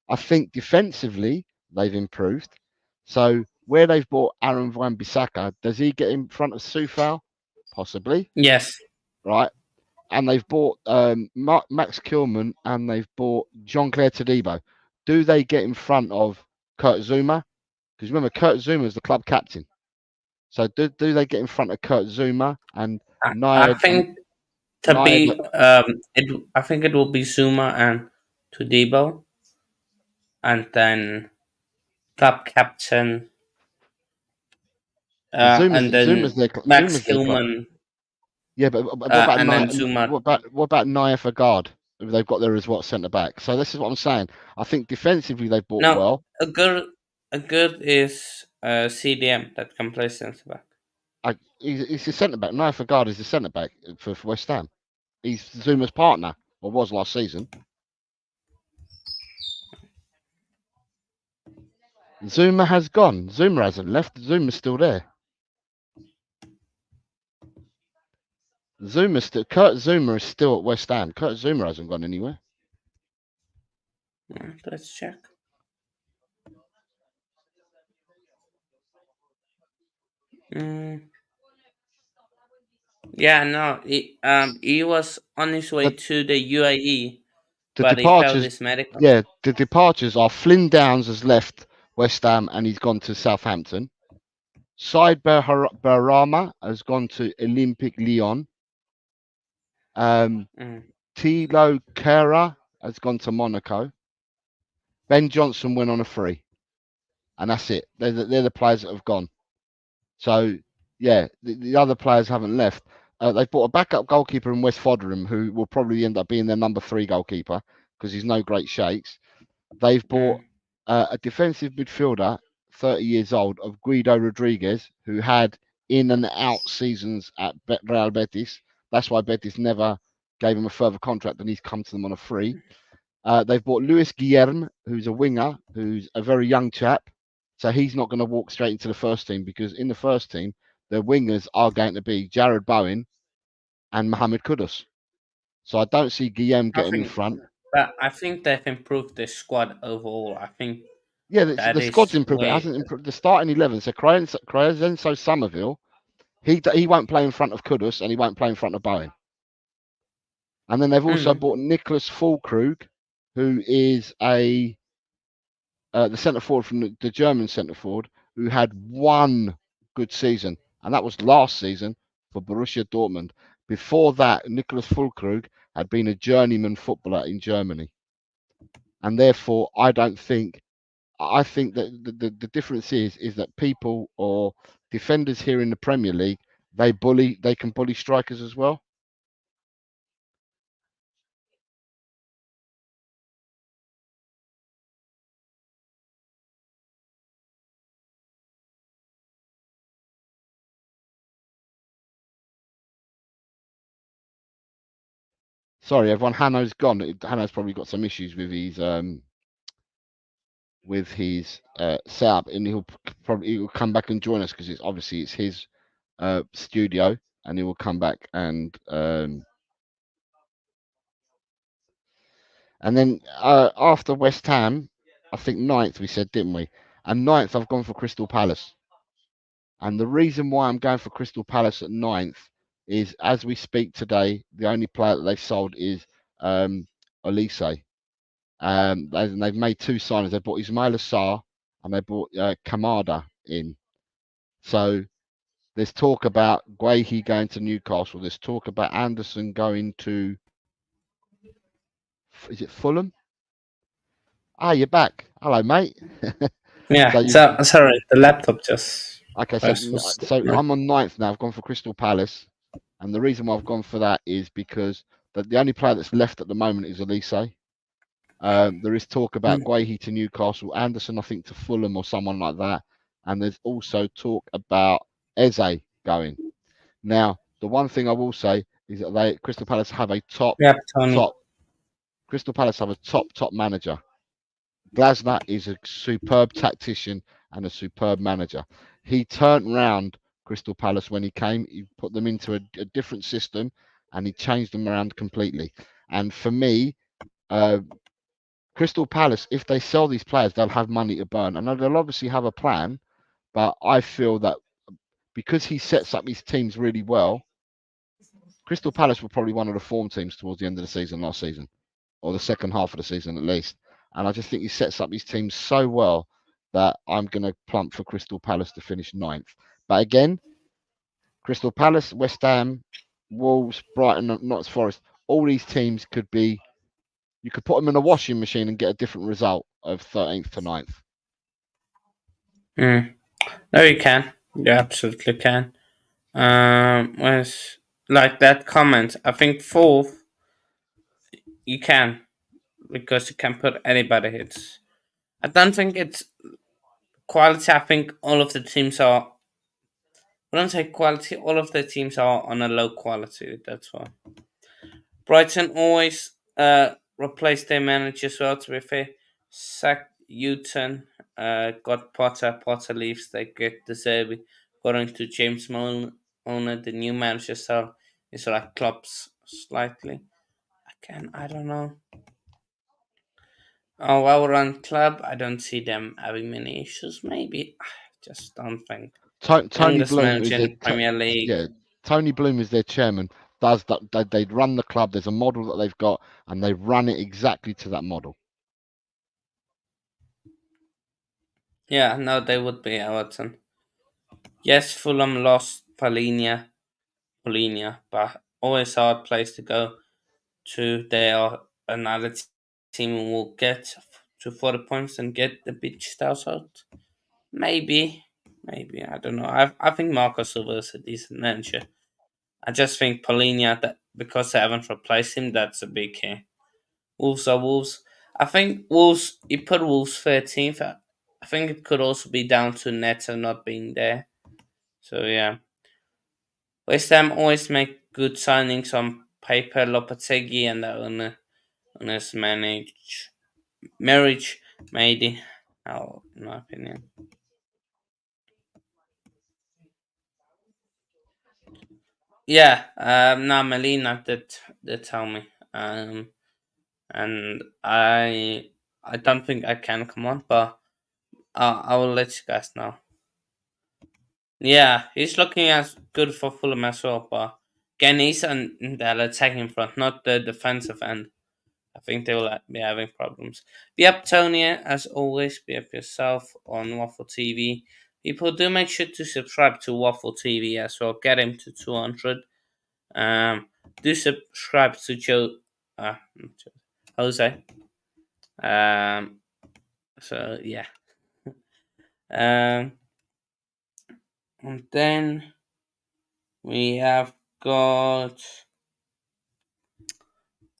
I think defensively they've improved. So where they've bought Aaron Wan-Bissaka, does he get in front of Soufal? Possibly, Yes. right? And they've bought Max Kilman and they've bought Jean-Claire Todibo. Do they get in front of Kurt Zuma? Because remember, Kurt Zuma is the club captain. So do they get in front of Kurt Zuma and I Nayad and think to Nayad? be I think it will be Zuma and Tudebo, and then club captain, Zuma's and then Max Zuma's their club. Hillman, Yeah, but what about and then Zuma. what about Naya Fagard? They've got there as what centre back. So this is what I'm saying. I think defensively they've bought No, well. a good is CDM that can play centre back. He's a centre back. Naya Fagard is the centre back for West Ham. He's Zuma's partner, or was last season. Zuma has gone. Zuma hasn't left. Zuma's still there. Kurt Zuma is still at West Ham. Kurt Zuma hasn't gone anywhere. Let's check. Mm, yeah, no, he was on his way But to the UAE, the but he failed departures, his medical. yeah, the departures are Flynn Downs has left West Ham and he's gone to Southampton. Said Barama has gone to Olympique Lyon. Mm. Tilo Kera has gone to Monaco. Ben Johnson went on a free, and that's it. They're the players that have gone. So yeah, the other players haven't left. They've bought a backup goalkeeper in West Foderingham who will probably end up being their number 3 goalkeeper because he's no great shakes. They've bought Mm. a defensive midfielder, 30 years old, of Guido Rodriguez, who had in and out seasons at Real Betis. That's why Betis never gave him a further contract, and he's come to them on a free. They've bought Luis Guillermo, who's a winger, who's a very young chap. So he's not going to walk straight into the first team because in the first team, the wingers are going to be Jared Bowen and Mohamed Kudus. So I don't see Guillermo I getting in think, front. but I think they've improved the squad overall. I think Yeah, that the squad's is improved. It way. hasn't improved. The starting 11. So Crescenzo Somerville, he won't play in front of Kudus and he won't play in front of Bowen. And then they've also Mm. bought Nicholas Fulkrug, who is the centre forward from the German centre forward, who had one good season, and that was last season for Borussia Dortmund. Before that, Nicholas Fulkrug had been a journeyman footballer in Germany, and therefore I think that the difference is that people or defenders here in the Premier League they can bully strikers as well. Sorry, everyone. Hanno's gone. Hanno's probably got some issues with his setup, and he'll come back and join us because it's his studio, and he will come back and then after West Ham, I think ninth we said, didn't we? And ninth, I've gone for Crystal Palace, and the reason why I'm going for Crystal Palace at ninth is as we speak today, the only player that they've sold is Olise. They've made 2 signings. They bought Ismail Assar and they bought Kamada in. So there's talk about Guehi going to Newcastle. There's talk about Anderson going to, is it Fulham? Ah, you're back. Hello, mate. Yeah. so you, So sorry, the laptop just okay, was. so I'm on ninth now. I've gone for Crystal Palace, and the reason why I've gone for that is because the only player that's left at the moment is Elise. There is talk about Mm. Guehi to Newcastle, Anderson, I think, to Fulham or someone like that. And there's also talk about Eze going. Now, the one thing I will say is that Crystal Palace have a Yeah, Tony. top, Crystal Palace have a top manager. Glasner is a superb tactician and a superb manager. He turned round Crystal Palace when he came. He put them into a different system and he changed them around completely. And for me, uh, Crystal Palace, if they sell these players, they'll have money to burn. And they'll obviously have a plan, but I feel that because he sets up his teams really well, Crystal Palace were probably one of the form teams towards the end of the season last season, or the second half of the season at least. And I just think he sets up his team so well that I'm going to plump for Crystal Palace to finish ninth. But again, Crystal Palace, West Ham, Wolves, Brighton, Notts Forest, all these teams could be, you could put them in a washing machine and get a different result of 13th to ninth. Mm. No, you can. You absolutely can. Was like that comment. I think fourth you can because you can put anybody. It's. I don't think it's quality. I think all of the teams are. I don't say quality. All of the teams are on a low quality. That's why. Brighton always replaced their manager as well. To be fair, sacked Newton, got Potter. Potter leaves. They get the Zerbi. According to James Owner, the new manager style is like clubs slightly. I don't know. Oh, well-run club. I don't see them having many issues. Maybe I just don't think. Tony Youngest Bloom manager is in their the Premier League. yeah. Tony Bloom is their chairman. Does that? They run the club. There's a model that they've got, and they run it exactly to that model. Yeah, no, they would be Everton. Yes, Fulham lost Polinia, but always hard place to go to. They are another team who will get to 40 points and get the beach stars out. Maybe I don't know. I think Marco Silva is a decent manager. I just think Polinia that because they haven't replaced him, that's a big key. Wolves are Wolves. I think Wolves. You put Wolves 13th. I think it could also be down to Neto not being there. So yeah, West Ham always make good signings on paper. Lopetegui and the owners manage marriage maybe. Oh, in my opinion. Yeah. No, Melina did tell me. And I don't think I can come on, but I will let you guys know. Yeah, he's looking as good for Fulham as well, but again, he's on the attacking front, not the defensive end. I think they will be having problems. Be up, Tony, as always. Be up yourself on Waffle TV. People, do make sure to subscribe to Waffle TV as well. Get him to 200. Um, do subscribe to Jose. Um, so yeah. Um, and then we have got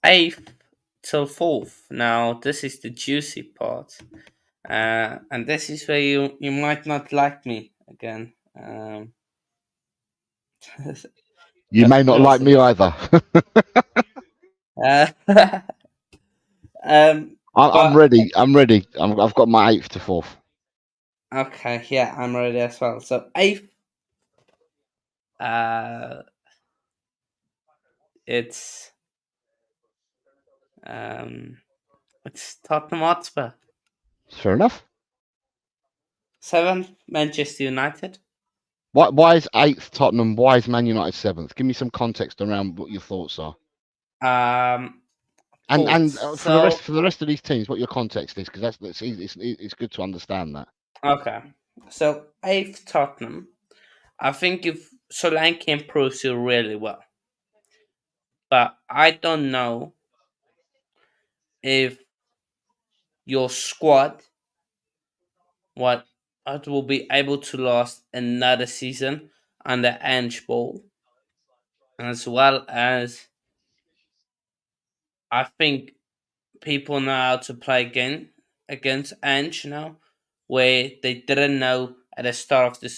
eighth till fourth. Now this is the juicy part, and this is where you might not like me again. You may not like Also me this. either. Uh, I'm but ready. I'm ready. I've got my eighth to fourth. okay, yeah, I'm ready as well. So eighth, uh, it's um, it's Tottenham Hotspur. Fair enough. Seventh, Manchester United. Why is eighth Tottenham? Why is Man United seventh? Give me some context around what your thoughts are. Um, fourth. And for the rest So of these teams, what your context is, because that's easy. It's good to understand that. okay, so eighth Tottenham. I think if Solanke improves you really well, but I don't know if your squad what will be able to last another season under Ange Ball, as well as I think people know how to play again against Ange now, where they didn't know at the start of the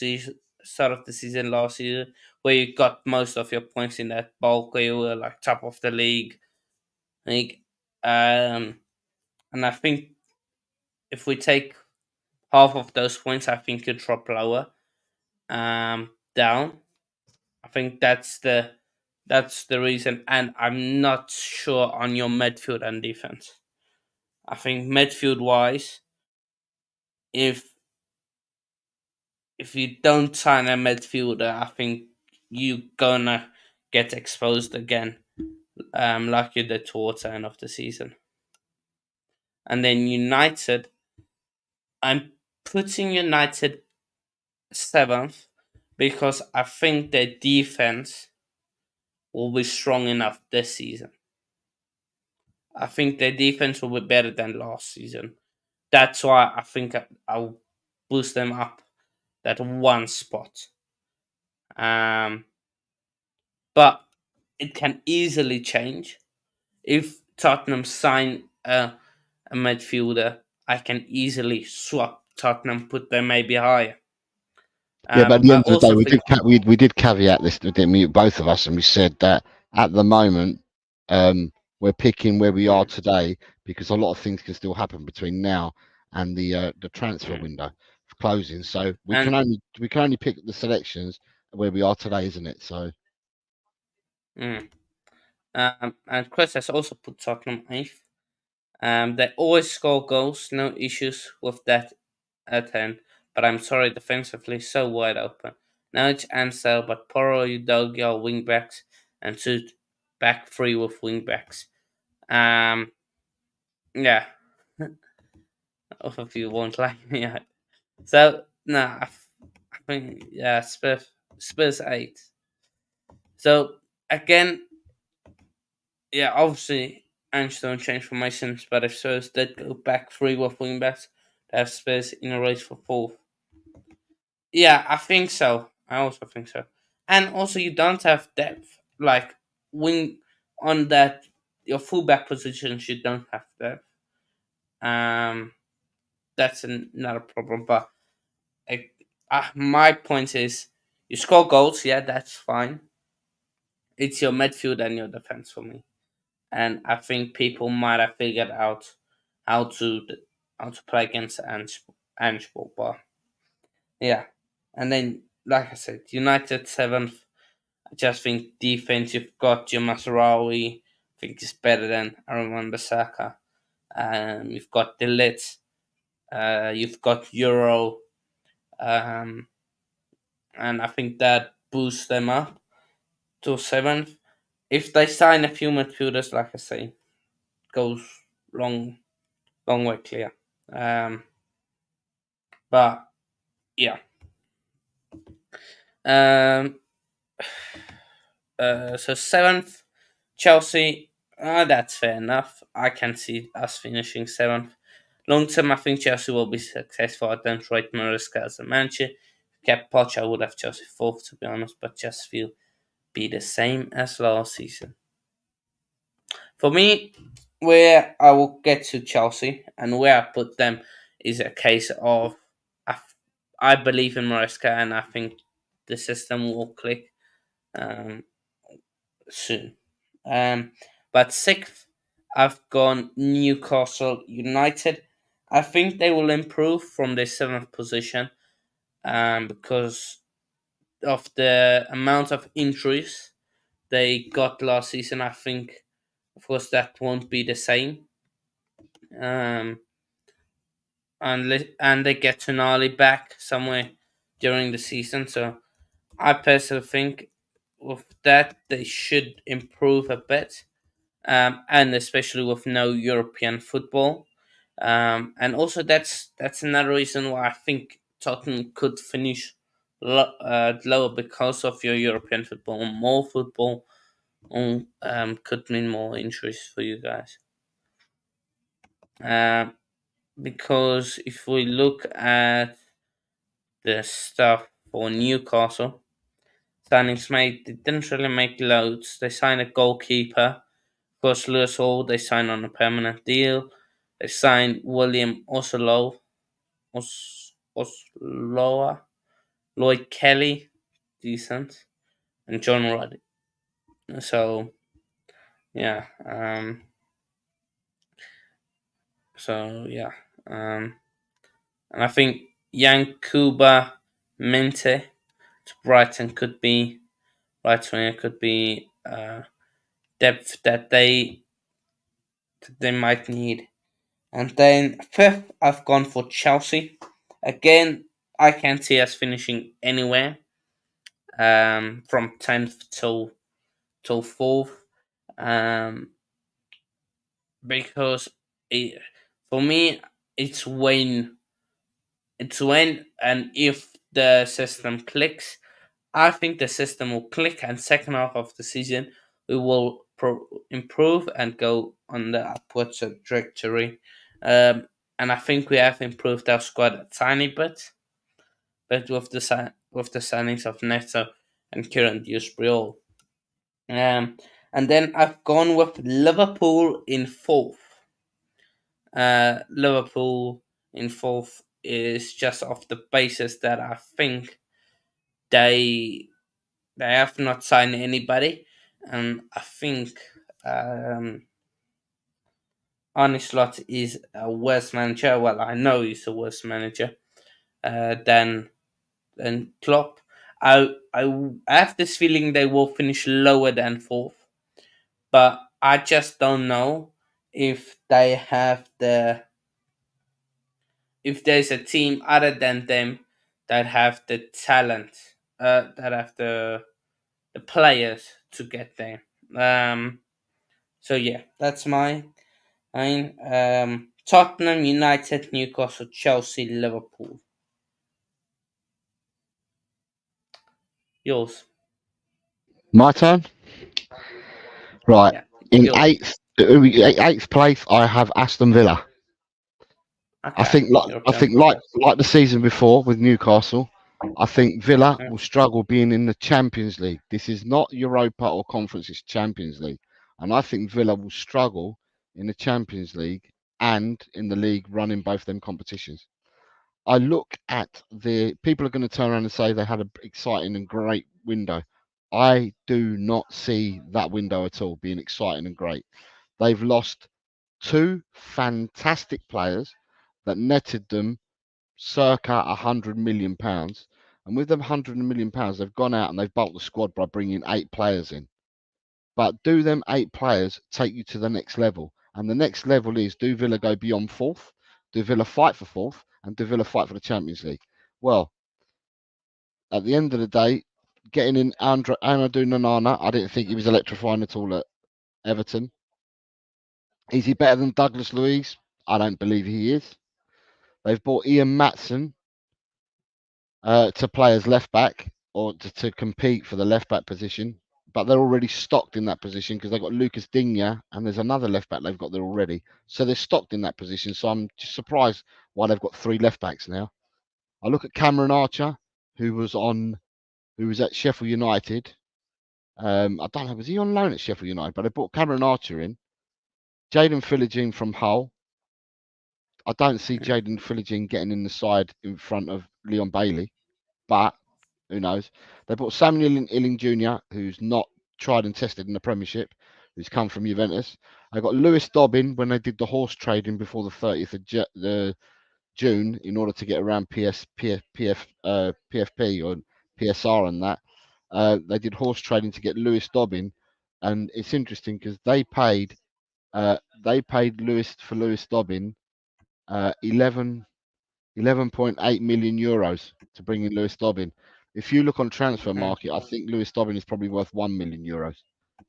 season last year, where you got most of your points in that bulk, where you were like top of the league. Um, and I think if we take half of those points, I think you drop lower down. I think that's the reason, and I'm not sure on your midfield and defense. I think midfield wise, if you don't sign a midfielder, I think you gonna get exposed again, like you did towards the end of the season. And then United, I'm putting United seventh because I think their defense will be strong enough this season. I think their defense will be better than last season. That's why I think I'll boost them up that one spot. Um, but it can easily change if Tottenham sign a midfielder. I can easily swap Tottenham, put them maybe higher. Yeah, but at the I end of the day, also think, we did caveat this, didn't we, both of us, and we said that at the moment, we're picking where we are mm, today because a lot of things can still happen between now and the transfer mm, window closing. So and we can only pick the selections where we are today, isn't it? So mm, and Chris has also put Tottenham eighth. They always score goals, no issues with that at hand. But I'm sorry, defensively so wide open. Now it's Ansel, but Poro, Udogi are wing backs, and two back three with wing backs. Yeah, half of you won't like me. So no, I think yeah, Spurs eight. So again, yeah, obviously Ange don't change formations, but if Spurs did go back three with wing backs, they have Spurs in a race for fourth. Yeah, I think so. I also think so. And also, you don't have depth. Like, wing on that, your fullback positions, you don't have depth. Um, that's another problem. But my point is, you score goals, yeah, that's fine. It's your midfield and your defense for me. And I think people might have figured out how to how to play against Ange, but yeah. And then, like I said, United seventh. I just think defense, you've got your Masraoui, I think is better than Aaron Bissaka. You've got Delit, you've got Euro, um, and I think that boosts them up to seventh. If they sign a few midfielders, like I say, goes long, long way clear. Um, but yeah, um, so seventh, Chelsea. That's fair enough. I can see us finishing seventh. Long term, I think Chelsea will be successful. I don't rate Maresca as a manager. Kept Poch, I would have Chelsea fourth to be honest, but just feel be the same as last season. For me, where I will get to Chelsea and where I put them is a case of I, I believe in Maresca and I think the system will click um, soon. Um, but sixth, I've gone Newcastle United. I think they will improve from their seventh position because of the amount of injuries they got last season. I think, of course, that won't be the same. Um, and they get Tonali back somewhere during the season. So I personally think with that they should improve a bit. And especially with no European football. And also that's another reason why I think Tottenham could finish lower because of your European football. More football could mean more injuries for you guys. Um, because if we look at the stuff for Newcastle, signings made, they didn't really make loads. They signed a goalkeeper. Of course, Lewis Hall, they signed on a permanent deal. They signed William Osloa, Lloyd Kelly, decent, and John Ruddy. So, yeah. Yeah. Um, and I think Yankuba Mente to Brighton could be, right winger could be depth that they might need. And then fifth, I've gone for Chelsea. Again, I can't see us finishing anywhere from 10th till 4th. Um, because it, for me, it's when and if the system clicks. I think the system will click, and second half of the season we will improve and go on the upward trajectory. And I think we have improved our squad a tiny bit, but with the signings of Neto and Kieran Dewsbury. And then I've gone with Liverpool in fourth. Liverpool in fourth is just off the basis that I think they they have not signed anybody, and I think Arne Slot is a worse manager. Well, I know he's a worse manager than Klopp. I have this feeling they will finish lower than fourth, but I just don't know if they have if there's a team other than them that have the talent, that have the players to get there. So yeah, that's mine. Tottenham, United, Newcastle, Chelsea, Liverpool. Yours. My turn. Right. Yeah. In Yours. eighth place, I have Aston Villa. Okay. I European think football. like the season before with Newcastle, I think Villa Yeah. will struggle being in the Champions League. This is not Europa or Conference; it's Champions League, and I think Villa will struggle in the Champions League and in the league running both them competitions. I look at the people are going to turn around and say they had an exciting and great window. I do not see that window at all being exciting and great. They've lost two fantastic players that netted them circa £100 million. And with them £100 million, they've gone out and they've bulked the squad by bringing 8 players in. But do them 8 players take you to the next level? And the next level is, do Villa go beyond fourth? Do Villa fight for fourth? And do Villa fight for the Champions League? Well, at the end of the day, getting in Amadou Nanana, I didn't think he was electrifying at all at Everton. Is he better than Douglas Luiz? I don't believe he is. They've bought Ian Matson to play as left back or to compete for the left back position, but they're already stocked in that position because they've got Lucas Digne and there's another left back they've got there already. So they're stocked in that position. So I'm just surprised why they've got 3 left backs now. I look at Cameron Archer, who was at Sheffield United. I don't know, was he on loan at Sheffield United? But they brought Cameron Archer in. Jaden Philogene from Hull. I don't see Jaden Philogene getting in the side in front of Leon Bailey, but who knows? They brought Samuel Illing Jr., who's not tried and tested in the Premiership, who's come from Juventus. I got Lewis Dobbin when they did the horse trading before the 30th of June in order to get around PFP or PSR and that. They did horse trading to get Lewis Dobbin, and it's interesting because they paid Lewis Dobbin 11.8 million euros to bring in Lewis Dobbin. If you look on transfer Mm. market, I think Lewis Dobbin is probably worth 1 million euros.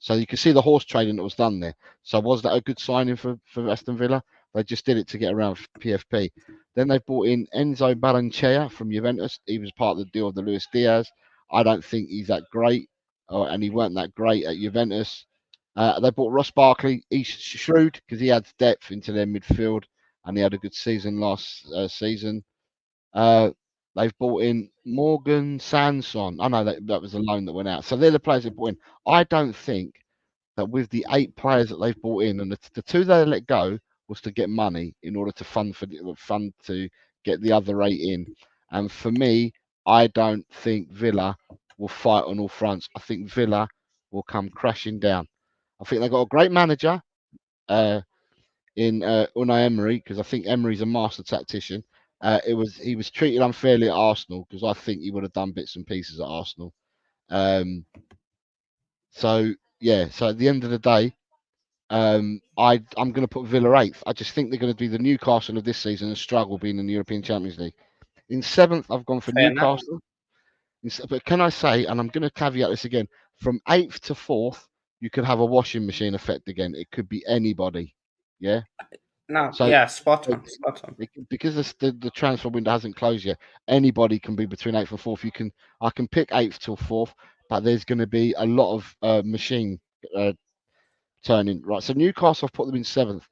So you can see the horse trading that was done there. So was that a good signing for Aston Villa? They just did it to get around PFP. Then they brought in Enzo Balanchea from Juventus. He was part of the deal of the Luis Diaz. I don't think he's that great, and he weren't that great at Juventus. They bought Ross Barkley. He's shrewd because he adds depth into their midfield, and he had a good season last season. Uh, they've bought in Morgan Sanson. I know that was a loan that went out. So they're the players they bought in. I don't think that with the 8 players that they've bought in, and the 2 they let go was to get money in order to fund to get the other 8 in. And for me, I don't think Villa will fight on all fronts. I think Villa will come crashing down. I think they've got a great manager. In Unai Emery because I think Emery's a master tactician. He was treated unfairly at Arsenal because I think he would have done bits and pieces at Arsenal. Um, so yeah, so at the end of the day, I'm going to put Villa eighth. I just think they're going to be the Newcastle of this season and struggle being in the European Champions League. In seventh, I've gone for Fair enough. Newcastle. But can I say, and I'm going to caveat this again, from eighth to fourth, you could have a washing machine effect again. It could be anybody. Yeah. No, So yeah, spot uh, on, spot on. because the transfer window hasn't closed yet, anybody can be between eighth and fourth. I can pick eighth till fourth, but there's going to be a lot of machine uh, turning. Right. So Newcastle, I've put them in seventh.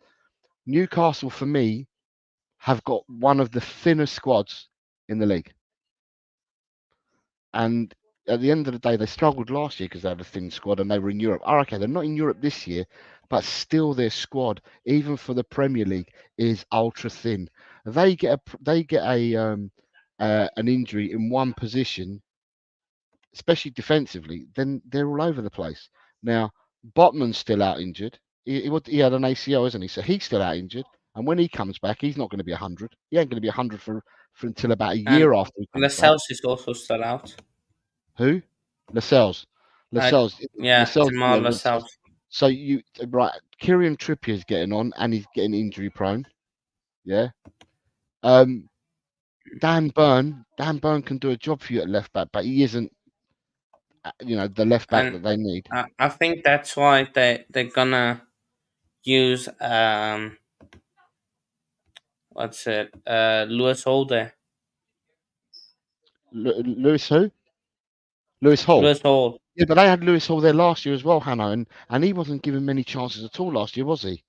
Newcastle for me have got one of the thinnest squads in the league. And at the end of the day, they struggled last year because they had a thin squad and they were in Europe. Oh, okay, they're not in Europe this year, but still their squad, even for the Premier League, is ultra thin. They get an injury in one position, especially defensively, then they're all over the place. Now, Botman's still out injured. He had an ACL, isn't he? So he's still out injured. And when he comes back, he's not going to be 100. He ain't going to be 100 for until about a And year after he comes back. Lascelles is also still out. Who? Lascelles. Uh, Lascelles. yeah, Lascelles. Jamal Yeah, Lascelles. Lascelles. So you right? Kieran Trippier's getting on, and he's getting injury prone. Yeah. Um. Dan Burn can do a job for you at left back, but he isn't. The left back And that they need. I think that's why they're gonna use what's it Lewis Holder. Lewis who? Lewis Hall. Lewis Hall. Yeah, but they had Lewis Hall there last year as well, Hannah, and he wasn't given many chances at all last year, was he?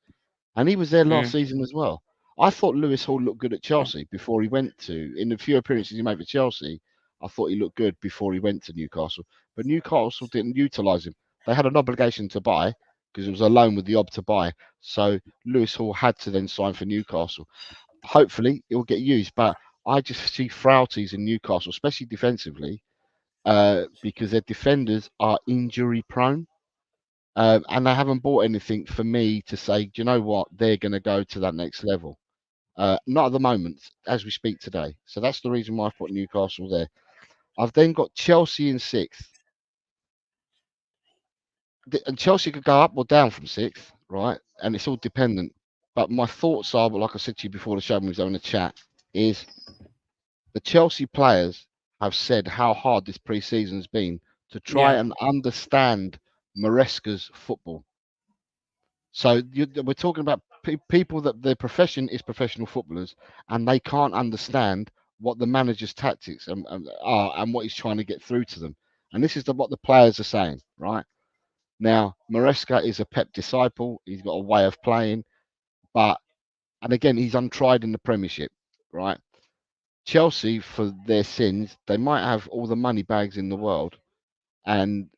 And he was there last Mm. season as well. I thought Lewis Hall looked good at Chelsea before he went to, in the few appearances he made for Chelsea, I thought he looked good before he went to Newcastle. But Newcastle didn't utilise him. They had an obligation to buy because it was a loan with the ob to buy. So Lewis Hall had to then sign for Newcastle. Hopefully it will get used, but I just see frailties in Newcastle, especially defensively, because their defenders are injury prone. And they haven't bought anything for me to say, do you know what, they're going to go to that next level. Not at the moment, as we speak today. So that's the reason why I've put Newcastle there. I've then got Chelsea in sixth. And Chelsea could go up or down from sixth, right? And it's all dependent. But my thoughts are, but like I said to you before the show when we was having a chat, is the Chelsea players have said how hard this pre-season has been to try Yeah. and understand Maresca's football. So we're talking about people that their profession is professional footballers, and they can't understand what the manager's tactics are and what he's trying to get through to them. And this is what the players are saying, right? Now, Maresca is a Pep disciple. He's got a way of playing, and again, he's untried in the Premiership, right? Chelsea, for their sins, they might have all the money bags in the world, and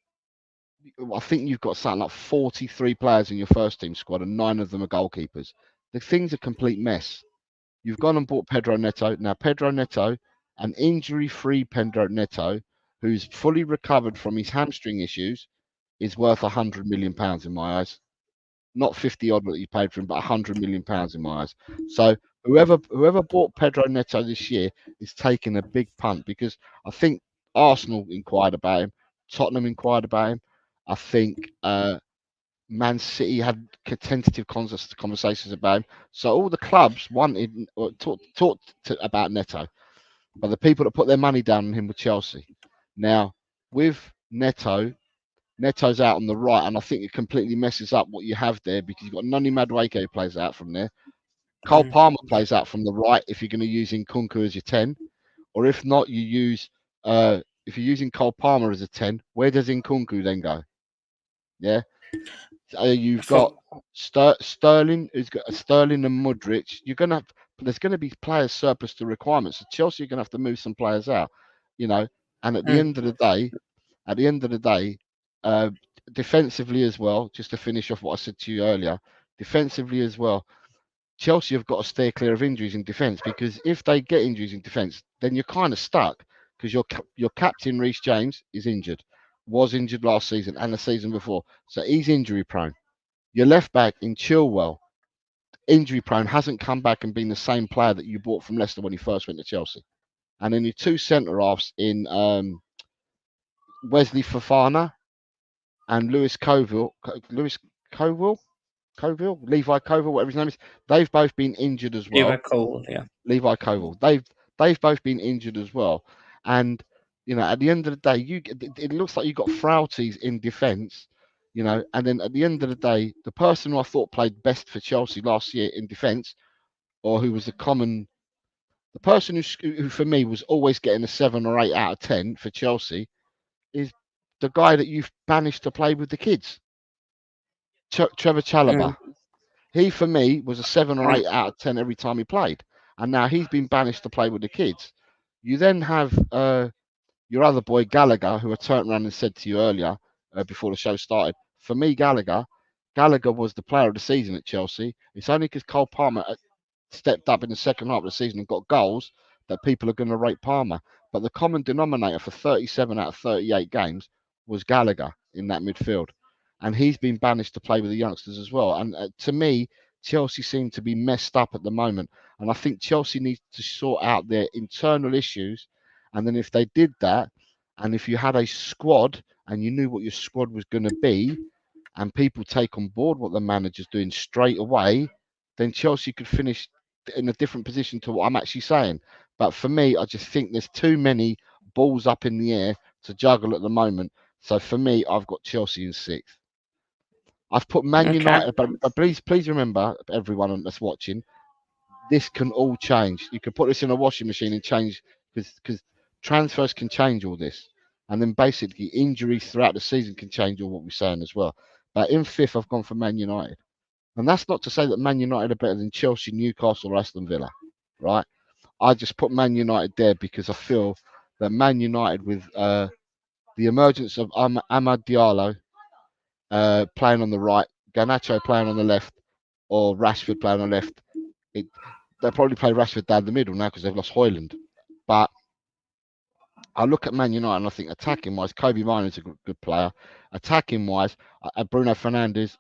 I think you've got something like 43 players in your first team squad, and 9 of them are goalkeepers. The thing's a complete mess. You've gone and bought Pedro Neto. Now, Pedro Neto, an injury free Pedro Neto, who's fully recovered from his hamstring issues, is worth £100 million in my eyes. Not 50 odd that you paid for him, but £100 million in my eyes. So whoever bought Pedro Neto this year is taking a big punt because I think Arsenal inquired about him, Tottenham inquired about him. I think Man City had tentative conversations about him. So all the clubs wanted or talked about Neto, but the people that put their money down on him were Chelsea. Now with Neto's out on the right, and I think it completely messes up what you have there because you've got Noni Madueke who plays out from there. Cole Mm. Palmer plays out from the right if you're going to use Nkunku as your 10, or if not, you use if you're using Cole Palmer as a 10, where does Nkunku then go? Yeah, you've got For Sterling, who's got Sterling and Modric. There's going to be players surplus to requirements. So Chelsea are going to have to move some players out, you know. And mm. at the end of the day, uh, defensively as well, just to finish off what I said to you earlier, defensively as well, Chelsea have got to stay clear of injuries in defence because if they get injuries in defence, then you're kind of stuck because your captain Reece James is injured, was injured last season and the season before, so he's injury prone. Your left back in Chilwell, injury prone, hasn't come back and been the same player that you bought from Leicester when he first went to Chelsea. And then your two centre halves in Wesley Fofana and Lewis Coville. Lewis Coville? Levi Coville, whatever his name is. They've both been injured as They were well. cool, yeah. Levi Coville. They've both been injured as well. And at the end of the day, it looks like you've got frailties in defence. And then at the end of the day, the person who I thought played best for Chelsea last year in defence, or who was the person who for me was always getting a 7 or 8 out of 10 for Chelsea, is the guy that you've banished to play with the kids, Trevor Mm. Chalobah. He, for me, was a 7 or 8 Um, out of 10 every time he played. And now he's been banished to play with the kids. You then have your other boy, Gallagher, who I turned around and said to you earlier before the show started. For me, Gallagher was the player of the season at Chelsea. It's only because Cole Palmer stepped up in the second half of the season and got goals that people are going to rate Palmer. But the common denominator for 37 out of 38 games was Gallagher in that midfield. And he's been banished to play with the youngsters as well. And to me, Chelsea seem to be messed up at the moment. And I think Chelsea needs to sort out their internal issues. And then if they did that, and if you had a squad and you knew what your squad was going to be, and people take on board what the manager's doing straight away, then Chelsea could finish in a different position to what I'm actually saying. But for me, I just think there's too many balls up in the air to juggle at the moment. So for me, I've got Chelsea in sixth. I've put Man okay. United, but please remember, everyone that's watching, this can all change. You can put this in a washing machine and change because transfers can change all this, and then basically injuries throughout the season can change all what we're saying as well. But in fifth, I've gone for Man United, and that's not to say that Man United are better than Chelsea, Newcastle, or Aston Villa, right? I just put Man United there because I feel that Man United, with the emergence of Amad Diallo playing on the right, Garnacho playing on the left, or Rashford playing on the left, it, they'll probably play Rashford down the middle now because they've lost Hoyland. But I look at Man United and I think attacking wise, Kobe Mainoo's a good player. Attacking wise, Bruno Fernandes,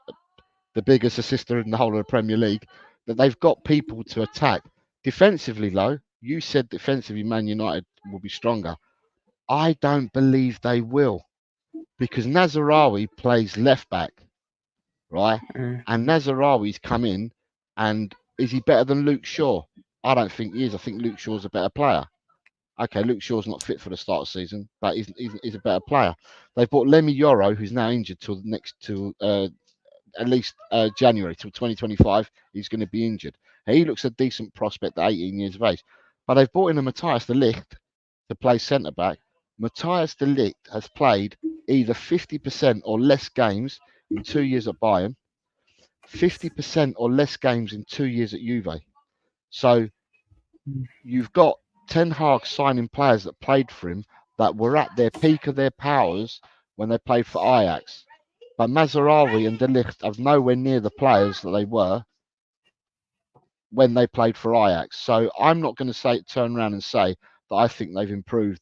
the biggest assister in the whole of the Premier League, that they've got people to attack. Defensively, though, you said defensively Man United will be stronger. I don't believe they will because Nazarawi plays left back, right? Mm. And Nazarawi's come in, and is he better than Luke Shaw? I don't think he is. I think Luke Shaw's a better player. Okay, Luke Shaw's not fit for the start of the season, but he's a better player. They've bought Lemmy Yoro, who's now injured till at least January, till 2025. He's going to be injured. He looks a decent prospect at 18 years of age. But they've bought in a Matthias de Ligt to play centre back. Matthias de Ligt has played either 50% or less games in 2 years at Bayern, 50% or less games in 2 years at Juve. So you've got Ten Hag signing players that played for him that were at their peak of their powers when they played for Ajax. But Mazarawi and De Ligt are nowhere near the players that they were when they played for Ajax. So I'm not going to turn around and say that I think they've improved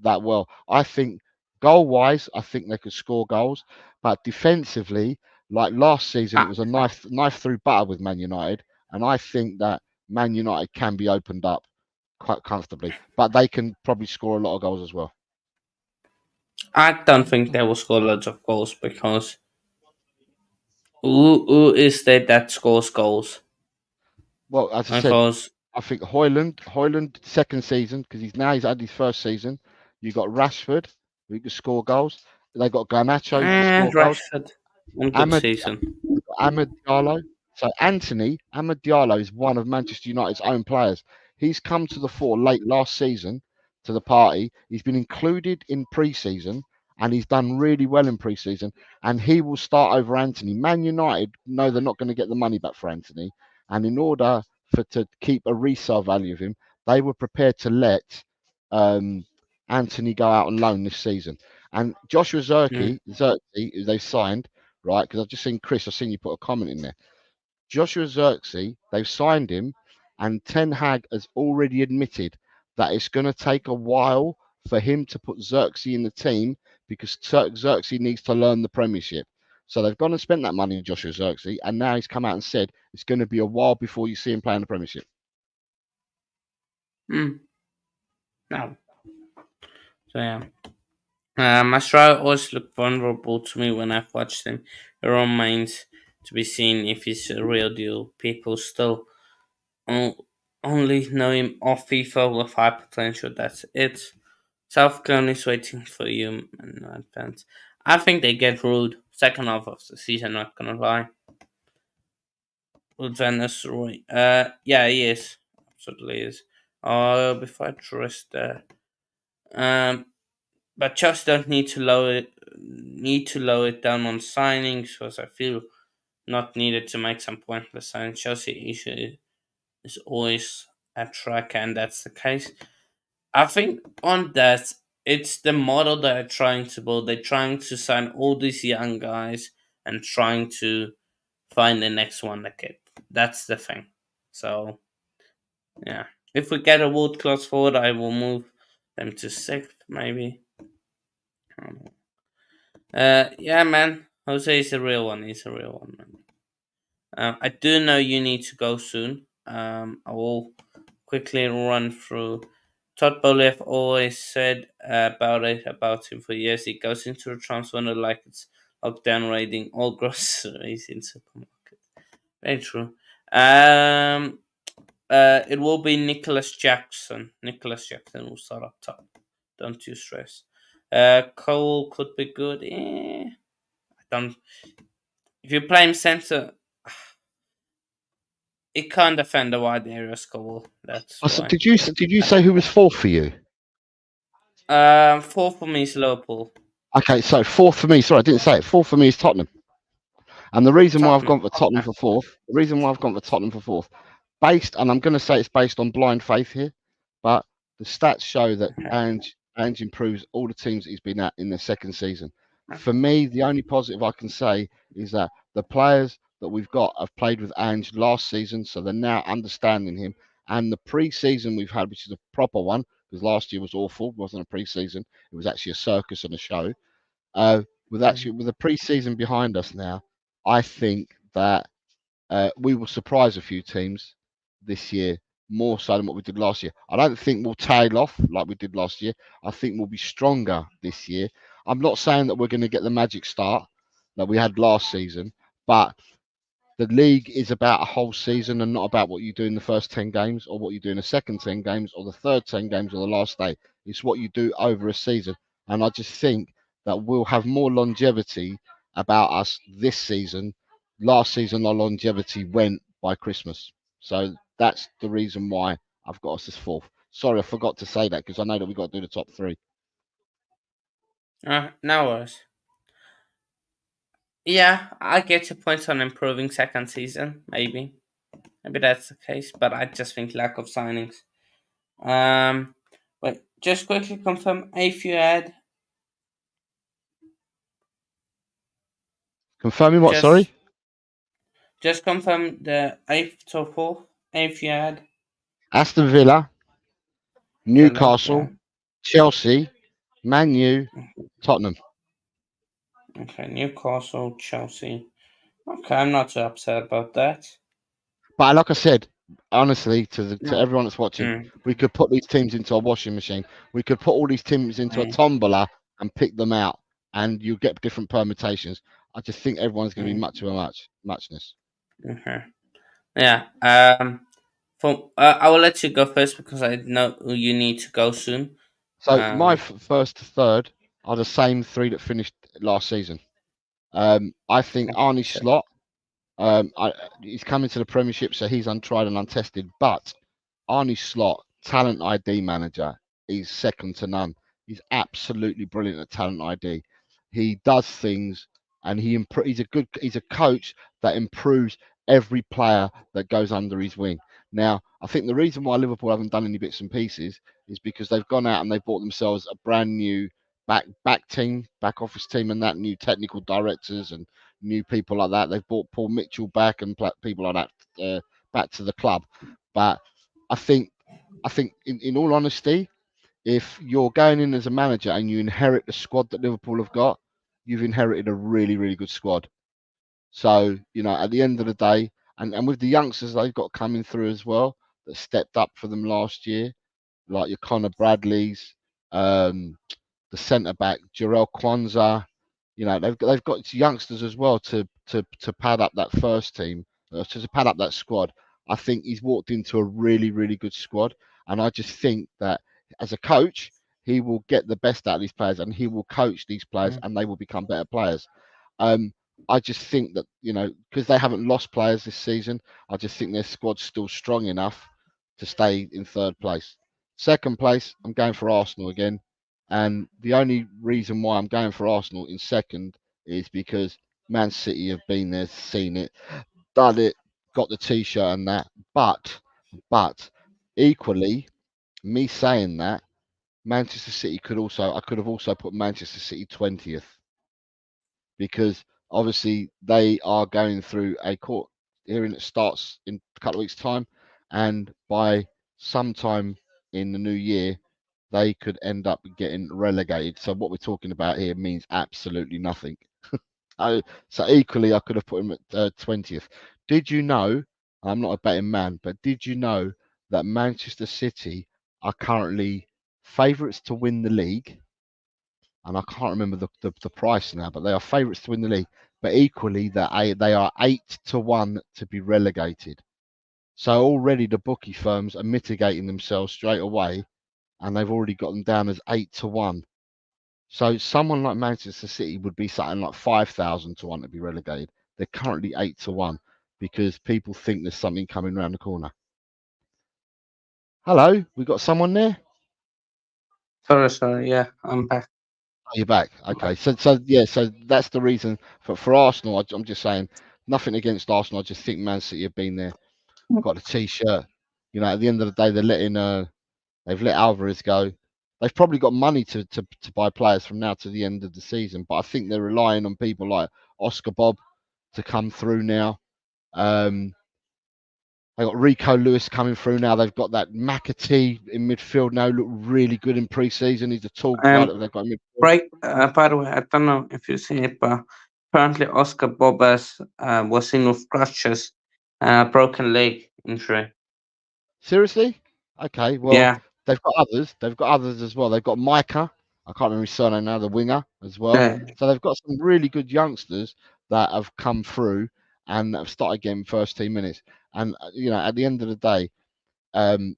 that well. I think goal wise, I think they could score goals, but defensively, like last season, it Ah, was a knife through butter with Man United, and I think that Man United can be opened up quite comfortably, but they can probably score a lot of goals as well. I don't think they will score loads of goals because who is there that scores goals? Well, as I said, Because I think Hoyland second season because he's had his first season. You got Rashford who can score goals. They got Garnacho who can score goals. Rashford, one good Ahmed season. Ahmed Diallo. So Ahmed Diallo is one of Manchester United's own players. He's come to the fore late last season to the party. He's been included in pre-season and he's done really well in pre-season. And he will start over Anthony. Man United know they're not going to get the money back for Anthony, and in order to keep a resale value of him, they were prepared to let um, Anthony go out on loan this season. And Joshua Mm. Zirkzee, who they signed, right? Because I've just seen Chris, I've seen you put a comment in there. Joshua Zirkzee, they've signed him, and Ten Hag has already admitted that it's going to take a while for him to put Zirkzee in the team because Zirkzee needs to learn the Premiership. So they've gone and spent that money on Joshua Zirkzee, and now he's come out and said it's going to be a while before you see him playing the Premiership. Mm. No. So yeah. Mastroianni always looked vulnerable to me when I've watched him. Your own minds. to be seen if he's a real deal. People still only know him off FIFA with high potential. That's it. South Korean is waiting for you, Man fans. I think they get ruled second half of the season. Not gonna lie. With Van Nistelrooy. Yeah, he is. Absolutely is. Before I trust that. But just don't need to lower it down on signings because I feel not needed to make some pointless signings. Chelsea issue is always a track, and that's the case. I think on that, it's the model that they're trying to build. They're trying to sign all these young guys and trying to find the next one that get. That's the thing. So yeah, if we get a world class forward, I will move them to sixth, maybe. Yeah, man. Jose is a real one. He's a real one, man. I do know you need to go soon. I will quickly run through. Todd Bowley have always said about him for years. He goes into a transfer window like it's lockdown raiding all groceries in supermarket. Very true. It will be Nicholas Jackson. Nicholas Jackson will start up top. Don't you stress. Cole could be good. I don't. If you play him centre, he can't defend the wide areas, Cole. That's So why. did you say who was fourth for you? Fourth for me is Liverpool. Okay, so fourth for me. Sorry, I didn't say it. Fourth for me is Tottenham. And the reason why I've Tottenham. gone for Tottenham Okay. for fourth, the reason why I've gone for Tottenham for fourth, and I'm going to say it's based on blind faith here, but the stats show that Okay. Ange improves all the teams that he's been at in the second season. For me, the only positive I can say is that the players that we've got have played with Ange last season, so they're now understanding him. And the pre-season we've had, which is a proper one, because last year was awful, it wasn't a pre-season, it was actually a circus and a show. Uh, with the pre-season behind us now, I think that we will surprise a few teams this year more so than what we did last year. I don't think we'll tail off like we did last year. I think we'll be stronger this year. I'm not saying that we're going to get the magic start that we had last season, but the league is about a whole season and not about what you do in the first 10 games or what you do in the second 10 games or the third 10 games or the last day. It's what you do over a season. And I just think that we'll have more longevity about us this season. Last season, our longevity went by Christmas. So that's the reason why I've got us as fourth. Sorry, I forgot to say that because I know that we've got to do the top three. No worries. Yeah, I get your point on improving second season. Maybe that's the case. But I just think lack of signings. Wait, just quickly confirm if you had Confirming what, just sorry? just confirm the eighth to fourth. If you had Aston Villa, Villa, yeah. Newcastle, Chelsea, Man U, Tottenham. Okay, Newcastle, Chelsea. Okay, I'm not too upset about that. But like I said, honestly, to No. everyone that's watching, Mm, we could put these teams into a washing machine. We could put all these teams into a mm, tombola and pick them out, and you get different permutations. I just think everyone's going to be mm, much of a muchness. okay. Yeah. I will let you go first because I know you need to go soon. So my Um, first to third are the same three that finished last season. I think Arnie so, Slot. He's coming to the Premiership, so he's untried and untested. But Arnie Slot, talent ID manager, is second to none. He's absolutely brilliant at talent ID. He does things, and he's a coach that improves every player that goes under his wing. Now, I think the reason why Liverpool haven't done any bits and pieces is because they've gone out and they've bought themselves a brand new back office team, and that new technical directors and new people like that. They've brought Paul Mitchell back and people like that back to the club. But I think, in all honesty, if you're going in as a manager and you inherit the squad that Liverpool have got, you've inherited a really, really good squad. So, at the end of the day, and with the youngsters they've got coming through as well that stepped up for them last year, like your Connor Bradleys, the centre back, Jarell Kwanzaa. they've got youngsters as well to pad up that first team, to pad up that squad. I think he's walked into a really, really good squad, and I just think that as a coach, he will get the best out of these players, and he will coach these players, Mm. and they will become better players. Um, I just think that because they haven't lost players this season, I just think their squad's still strong enough to stay in third place. Second place, I'm going for Arsenal again. And the only reason why I'm going for Arsenal in second is because Man City have been there, seen it, done it, got the T-shirt and that. But equally, me saying that, Manchester City I could have also put Manchester City 20th because obviously they are going through a court hearing that starts in a couple of weeks' time, and by sometime in the new year, they could end up getting relegated. So what we're talking about here means absolutely nothing. So equally, I could have put him at 20th. Did you know? I'm not a betting man, but did you know that Manchester City are currently favourites to win the league? And I can't remember the price now, but they are favourites to win the league. But equally, they are 8-1 to be relegated. So already the bookie firms are mitigating themselves straight away, and they've already got them down as 8-1. So someone like Manchester City would be something like 5,000-1 to be relegated. They're currently 8-1 because people think there's something coming around the corner. Hello, we got someone there. Sorry. Yeah, I'm back. Oh, you're back. I'm Okay, back. so that's the reason for Arsenal. I'm just saying nothing against Arsenal. I just think Man City have been there, got the T-shirt. At the end of the day, they've let Alvarez go. They've probably got money to buy players from now to the end of the season, but I think they're relying on people like Oscar Bob to come through now. Um, they got Rico Lewis coming through now. They've got that McAtee in midfield now. Look really good in pre-season. He's a tall guy that Um, they've got in midfield. Break. By the way, I don't know if you see it, but apparently Oscar Bobas was in with crutches, broken leg injury. Seriously? Okay. Well, Yeah. they've got others. They've got others as well. They've got Micah. I can't remember his surname now. The winger as well. Yeah. So they've got some really good youngsters that have come through and have started getting first team minutes. And at the end of the day, um,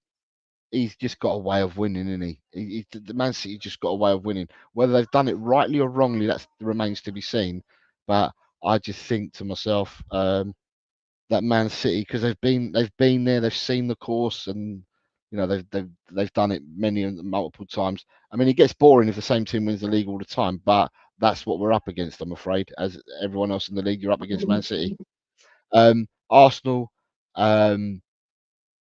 he's just got a way of winning, isn't the Man City just got a way of winning. Whether they've done it rightly or wrongly, that remains to be seen. But I just think to myself, that Man City, because they've been there, they've seen the course, and they've done it many and multiple times. I mean, it gets boring if the same team wins the league all the time, but that's what we're up against. I'm afraid, as everyone else in the league, you're up against Man City. Arsenal. Um,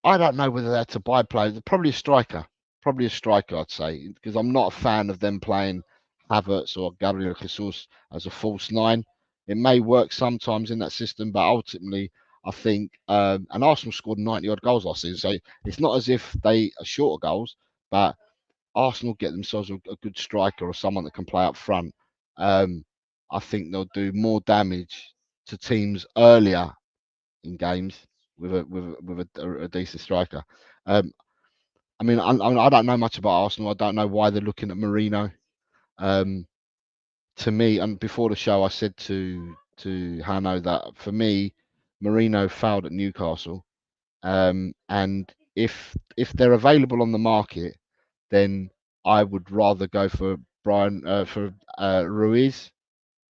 I don't know whether they're to buy players. Probably a striker. Probably a striker, I'd say, because I'm not a fan of them playing Havertz or Gabriel Jesus as a false nine. It may work sometimes in that system, but ultimately, I think, and Arsenal scored 90 odd goals last season, so it's not as if they are short of goals, but Arsenal get themselves a good striker or someone that can play up front. Um, I think they'll do more damage to teams earlier in games with a decent striker. Um, I mean, I don't know much about Arsenal. I don't know why they're looking at Marino. Um, to me, and before the show, I said to Hanno that for me, Marino failed at Newcastle. And if they're available on the market, then I would rather go for Ruiz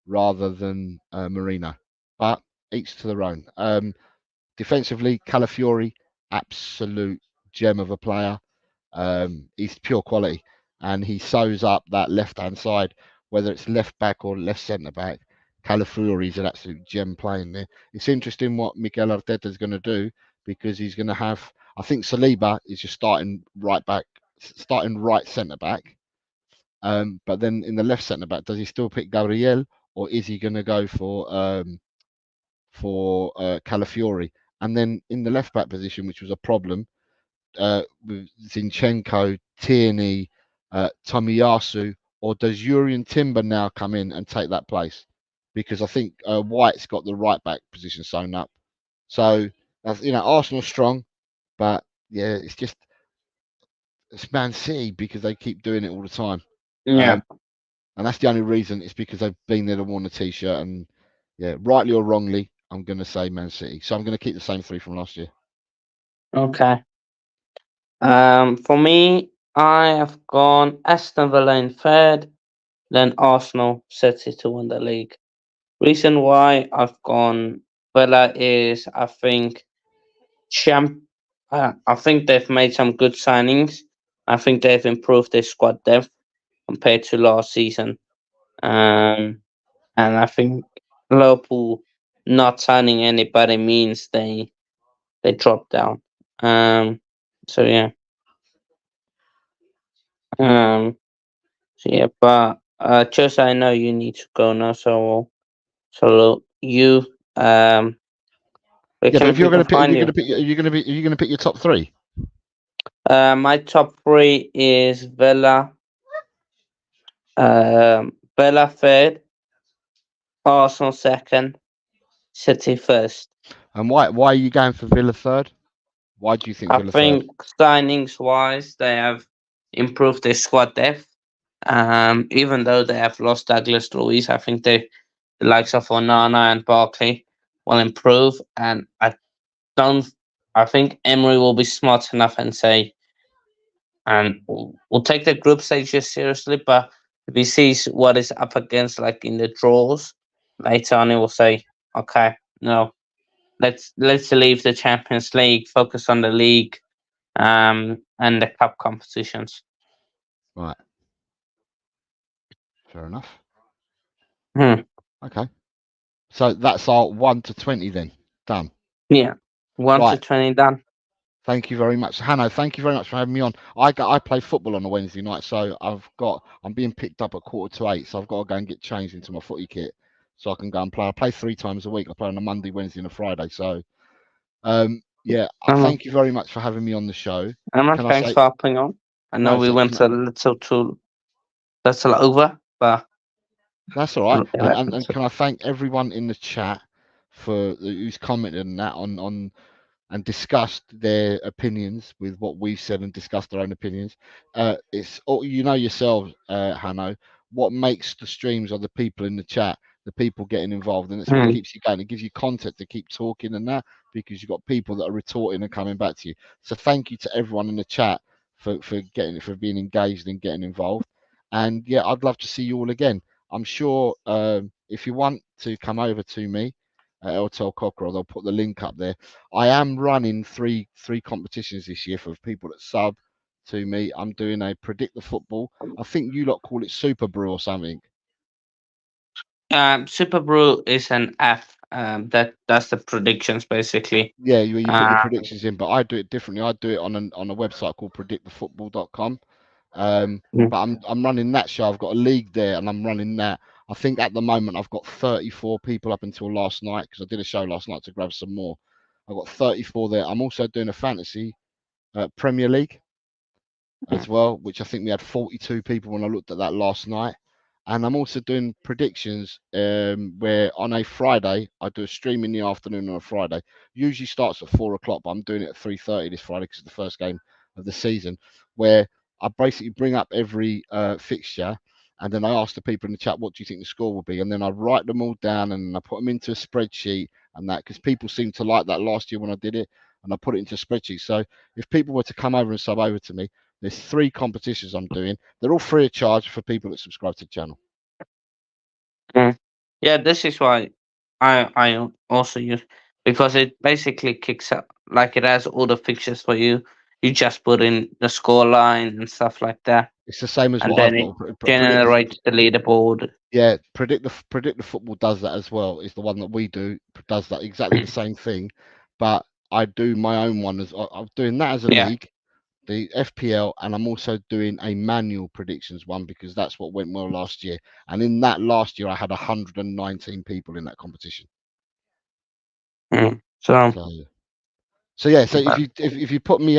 rather than Marino. But each to their own. Defensively, Calafiori, absolute gem of a player. He's pure quality, and he sews up that left-hand side, whether it's left back or left centre back. Calafiori is an absolute gem playing there. It's interesting what Mikel Arteta is going to do because he's going to have. I think Saliba is just starting right back, starting right centre back. But then in the left centre back, does he still pick Gabriel or is he going to go for Calafiori? And then in the left back position, which was a problem, with Zinchenko, Tierney, Tomiyasu, or does Urian Timber now come in and take that place? Because I think White's got the right back position sewn up. So Arsenal strong, but yeah, it's Man City because they keep doing it all the time. Yeah. Um, and that's the only reason. It's because they've been there and worn the t-shirt, and yeah, rightly or wrongly, I'm going to say Man City. So I'm going to keep the same three from last year. Okay. For me, I have gone Aston Villa in third, then Arsenal, City to win the league. Reason why I've gone Villa is champ. I think they've made some good signings. I think they've improved their squad depth compared to last season. Um, and I think Liverpool not signing anybody means they drop down. Um, so yeah. Um, so yeah, but Chelsea, I know you need to go now, so you where Yeah, but can if you're going people to pick, find you? are you going to pick your top three? My top three is Villa third, Arsenal second, City first. And why are you going for Villa third? Why do you think I Villa third? think signings wise, they have improved their squad depth. Even though they have lost Douglas Luiz, I think the likes of Onana and Barkley will improve. And don't, I think Emery will be smart enough and say, and we'll take the group stages seriously. But if he sees what is up against, like in the draws, later on, he will say, okay, no, let's leave the Champions League, focus on the league, and the cup competitions. Right, fair enough. Hmm. Okay, so that's our 1 to 20 then. Done. Yeah, 1 to Right. 20 done. Thank you very much, Hanno. Thank you very much for having me on. I play football on a Wednesday night, so I'm being picked up at 7:45, so I've got to go and get changed into my footy kit so I can go and play. I play 3 times a week. I play on a Monday, Wednesday, and a Friday. So yeah, Um, thank you very much for having me on the show. Can I Thanks say for hopping on. I know no? we So went a little too that's a lot over, but that's all right. it And happens. can I thank everyone in the chat for who's commented on that on and discussed their opinions with what we've said and discussed their own opinions. It's you know yourself, Hanno, what makes the streams are the people in the chat, the people getting involved, and it's what Hmm. keeps you going. It gives you content to keep talking and that because you've got people that are retorting and coming back to you. So thank you to everyone in the chat for being engaged and getting involved. And yeah, I'd love to see you all again. I'm sure if you want to come over to me at Eltel Cockerell, they'll put the link up there. I am running three competitions this year for people that sub to me. I'm doing a predict the football. I think you lot call it Super Brew or something. Super Brew is an app that does the predictions basically. Yeah, you put your Uh, predictions in, but I do it differently. I do it on a website called predictthefootball.com. mm, But I'm running that show. I've got a league there, and I'm running that. I think at the moment I've got 34 people up until last night because I did a show last night to grab some more. I've got 34 there. I'm also doing a fantasy Premier League as well, which I think we had 42 people when I looked at that last night. And I'm also doing predictions where on a Friday I do a stream in the afternoon on a Friday. Usually starts at 4 o'clock, but I'm doing it at 3:30 this Friday because it's the first game of the season. Where I basically bring up every fixture, and then I ask the people in the chat, "What do you think the score will be?" And then I write them all down and I put them into a spreadsheet and that because people seem to like that last year when I did it, and I put it into a spreadsheet. So if people were to come over and sub over to me, there's 3 competitions I'm doing. They're all free of charge for people that subscribe to the channel. mm. Yeah, this is why I also use because it basically kicks up like it has all the fixtures for you. You just put in the score line and stuff like that, It's the same as and what I've then it got. generates the leaderboard. Yeah, predict the football does that as well. Is the one that we do does that exactly the same thing, but I do my own one as I'm doing that as a Yeah. league, the FPL, and I'm also doing a manual predictions one because that's what went well last year. And in that last year, I had 119 people in that competition. Mm. So, So So yeah, so but, if you put me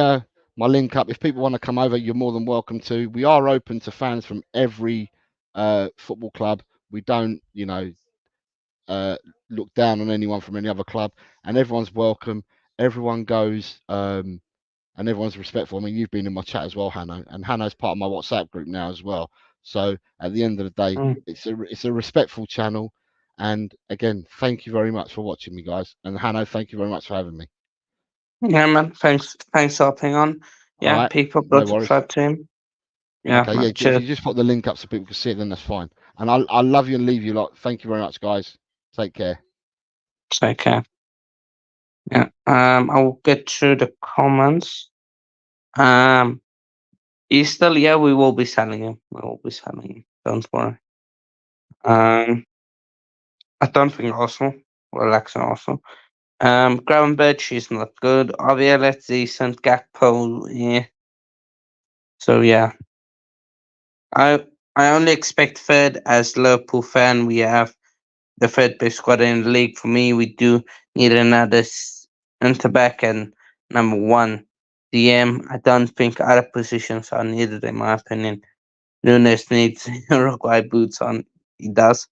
my link up, if people want to come over, you're more than welcome to. We are open to fans from every football club. We don't, uh, look down on anyone from any other club, and everyone's welcome. Everyone goes, and everyone's respectful. I mean, you've been in my chat as well, Hanno, and Hanno's part of my WhatsApp group now as well. So at the end of the day, Mm. it's a respectful channel. And again, thank you very much for watching me, guys. And Hanno, thank you very much for having me. Yeah, man. Thanks for hopping on. All Yeah, right, people go no worries. subscribe to him. Yeah, Okay, yeah. man. If Cheers. you just put the link up so people can see it, then that's fine. And I'll love you and leave you lot. Thank you very much, guys. Take care. Take care. Yeah. I will get through the comments. He's still, yeah, we will be selling him. We will be selling him. Don't worry. Um, I don't think Arsenal. Relax on Arsenal. Gravenberch, she's not good. Avielet's decent. Gakpo, yeah. So yeah, I I only expect third as Liverpool fan. We have the third best squad in the league. For me, we do need another centre back and number one DM. I don't think other positions are needed in my opinion. Nunes needs Uruguay boots on. He does.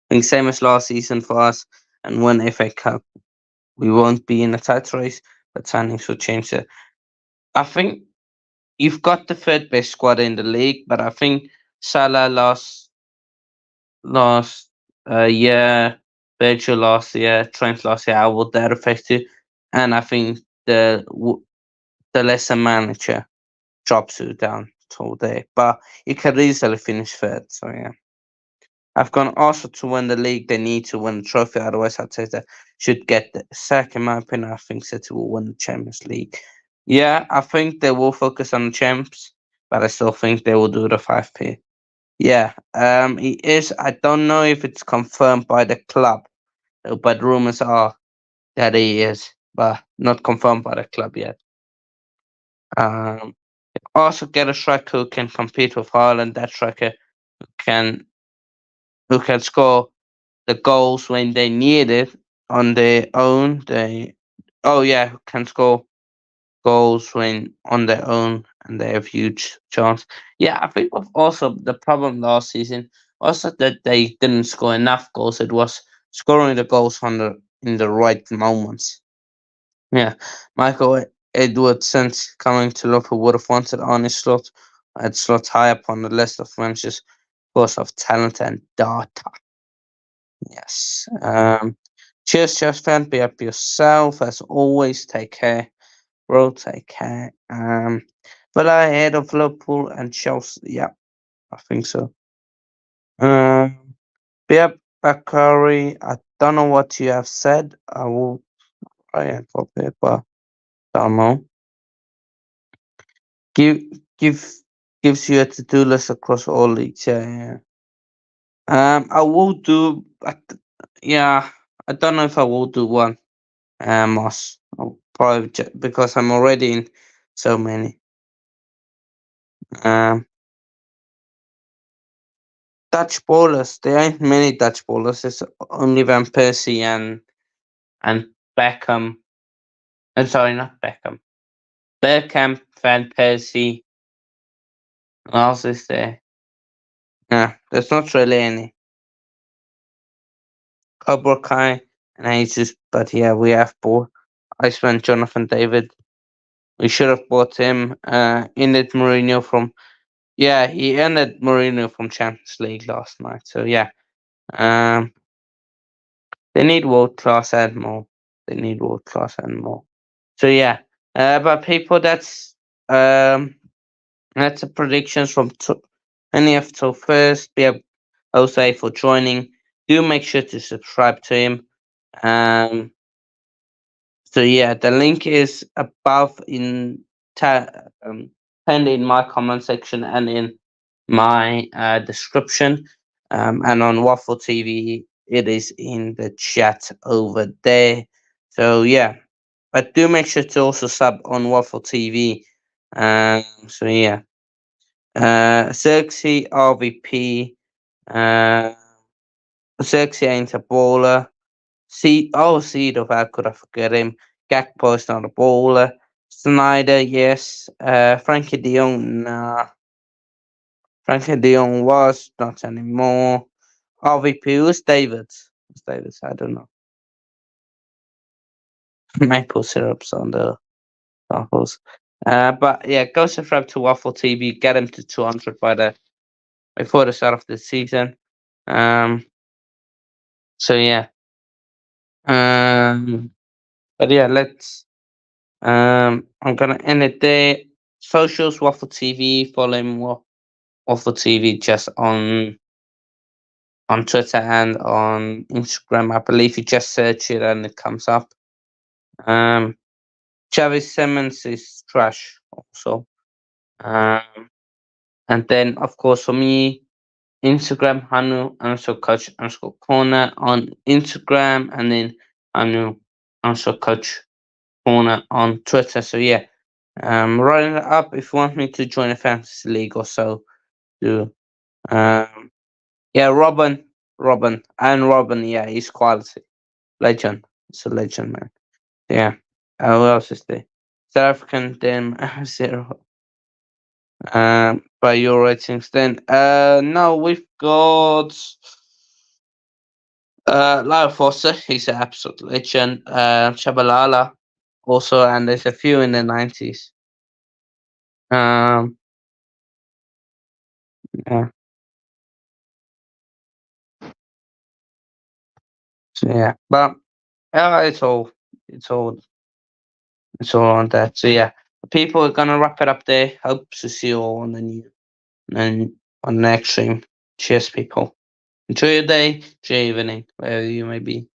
I think same as last season for us and one FA Cup. We won't be in a title race, but signings will change that. I think you've got the third best squad in the league, but I think Salah last year, Virgil last year, Trent last year, how would that affect you? And I think the lesser manager drops you down to there, but you could easily finish third. So yeah. I've gone also to win the league. They need to win the trophy. Otherwise, I'd say they should get the sack. In my opinion, I think City will win the Champions League. Yeah, I think they will focus on the champs, but I still think they will do the 5p. Yeah, he is. I don't know if it's confirmed by the club, but rumors are that he is, but not confirmed by the club yet. Um, also get a striker who can compete with Haaland. That striker can who can score the goals when they need it on their own. They can score goals when on their own and they have huge chance. Yeah, I think of also the problem last season was that they didn't score enough goals. It was scoring the goals in the right moments. Yeah, Michael Edwards since coming to Liverpool would have wanted on his slot. Had slots high up on the list of managers because of talent and data. Yes. Cheers, fan. Be up yourself as always. Take care, bro. Take care. But I ahead of Liverpool and Chelsea. Yeah, I think so. Be up, Bakari. I don't know what you have said. I will try and copy it, but don't know. Give give gives you a to-do list across all leagues. Yeah, yeah. I will do. Yeah, I don't know if I will do one. Moss. I'll probably because I'm already in so many. Um, Dutch bowlers. There ain't many Dutch bowlers. There's only Van Persie and Beckham. I'm sorry, not Beckham. Bergkamp, Van Persie. Who else is there? Yeah, there's not really any. Cobra Kai and Jesus, but yeah, we have bought Iceman Jonathan David. We should have bought him. Ended Mourinho from yeah, he ended Mourinho from Champions League last night. So yeah, um, they need world class and more. They need world class and more. So yeah, but people, that's the predictions from any of till first. Be Jose for joining. Do make sure to subscribe to him. Um, so yeah, the link is above pinned in my comment section and in my description. And on Waffle TV, it is in the chat over there. So yeah, but do make sure to also sub on Waffle TV. So yeah, Xerxes RVP, uh, Xerxes ain't a baller. Seedorf, how could I forget him? Gakpo's not a baller. Snyder, yes. Frankie de Jong, nah. Frankie de Jong was, not anymore. RVP was David. Was David? I don't know. Maple syrups on the waffles. But yeah, go subscribe to Waffle TV. Get him to 200 by the before the start of the season. Um, so yeah, but yeah, let's. I'm gonna end it there. Socials Waffle TV. Follow him Waffle TV just on Twitter and on Instagram. I believe you just search it and it comes up. Um, Travis Simmons is trash also. Um, and then of course for me, Instagram Hanu underscore coach underscore corner on Instagram, and then Hanu underscore coach corner on Twitter. So yeah, writing it up if you want me to join a fantasy league or so. Do yeah, Robin, yeah, he's quality, legend. It's a legend, man. Yeah. Who else is there? South African, then zero. By your ratings, then no, we've got Lara Foster. He's an absolute legend. Chabalala also, and there's a few in the 90s. Um, yeah, so yeah, but it's all, it's all, it's all on that. So yeah, people are gonna wrap it up there. Hope to see you all on the new and on the next stream. Cheers, people. Enjoy your day, enjoy your evening, wherever you may be.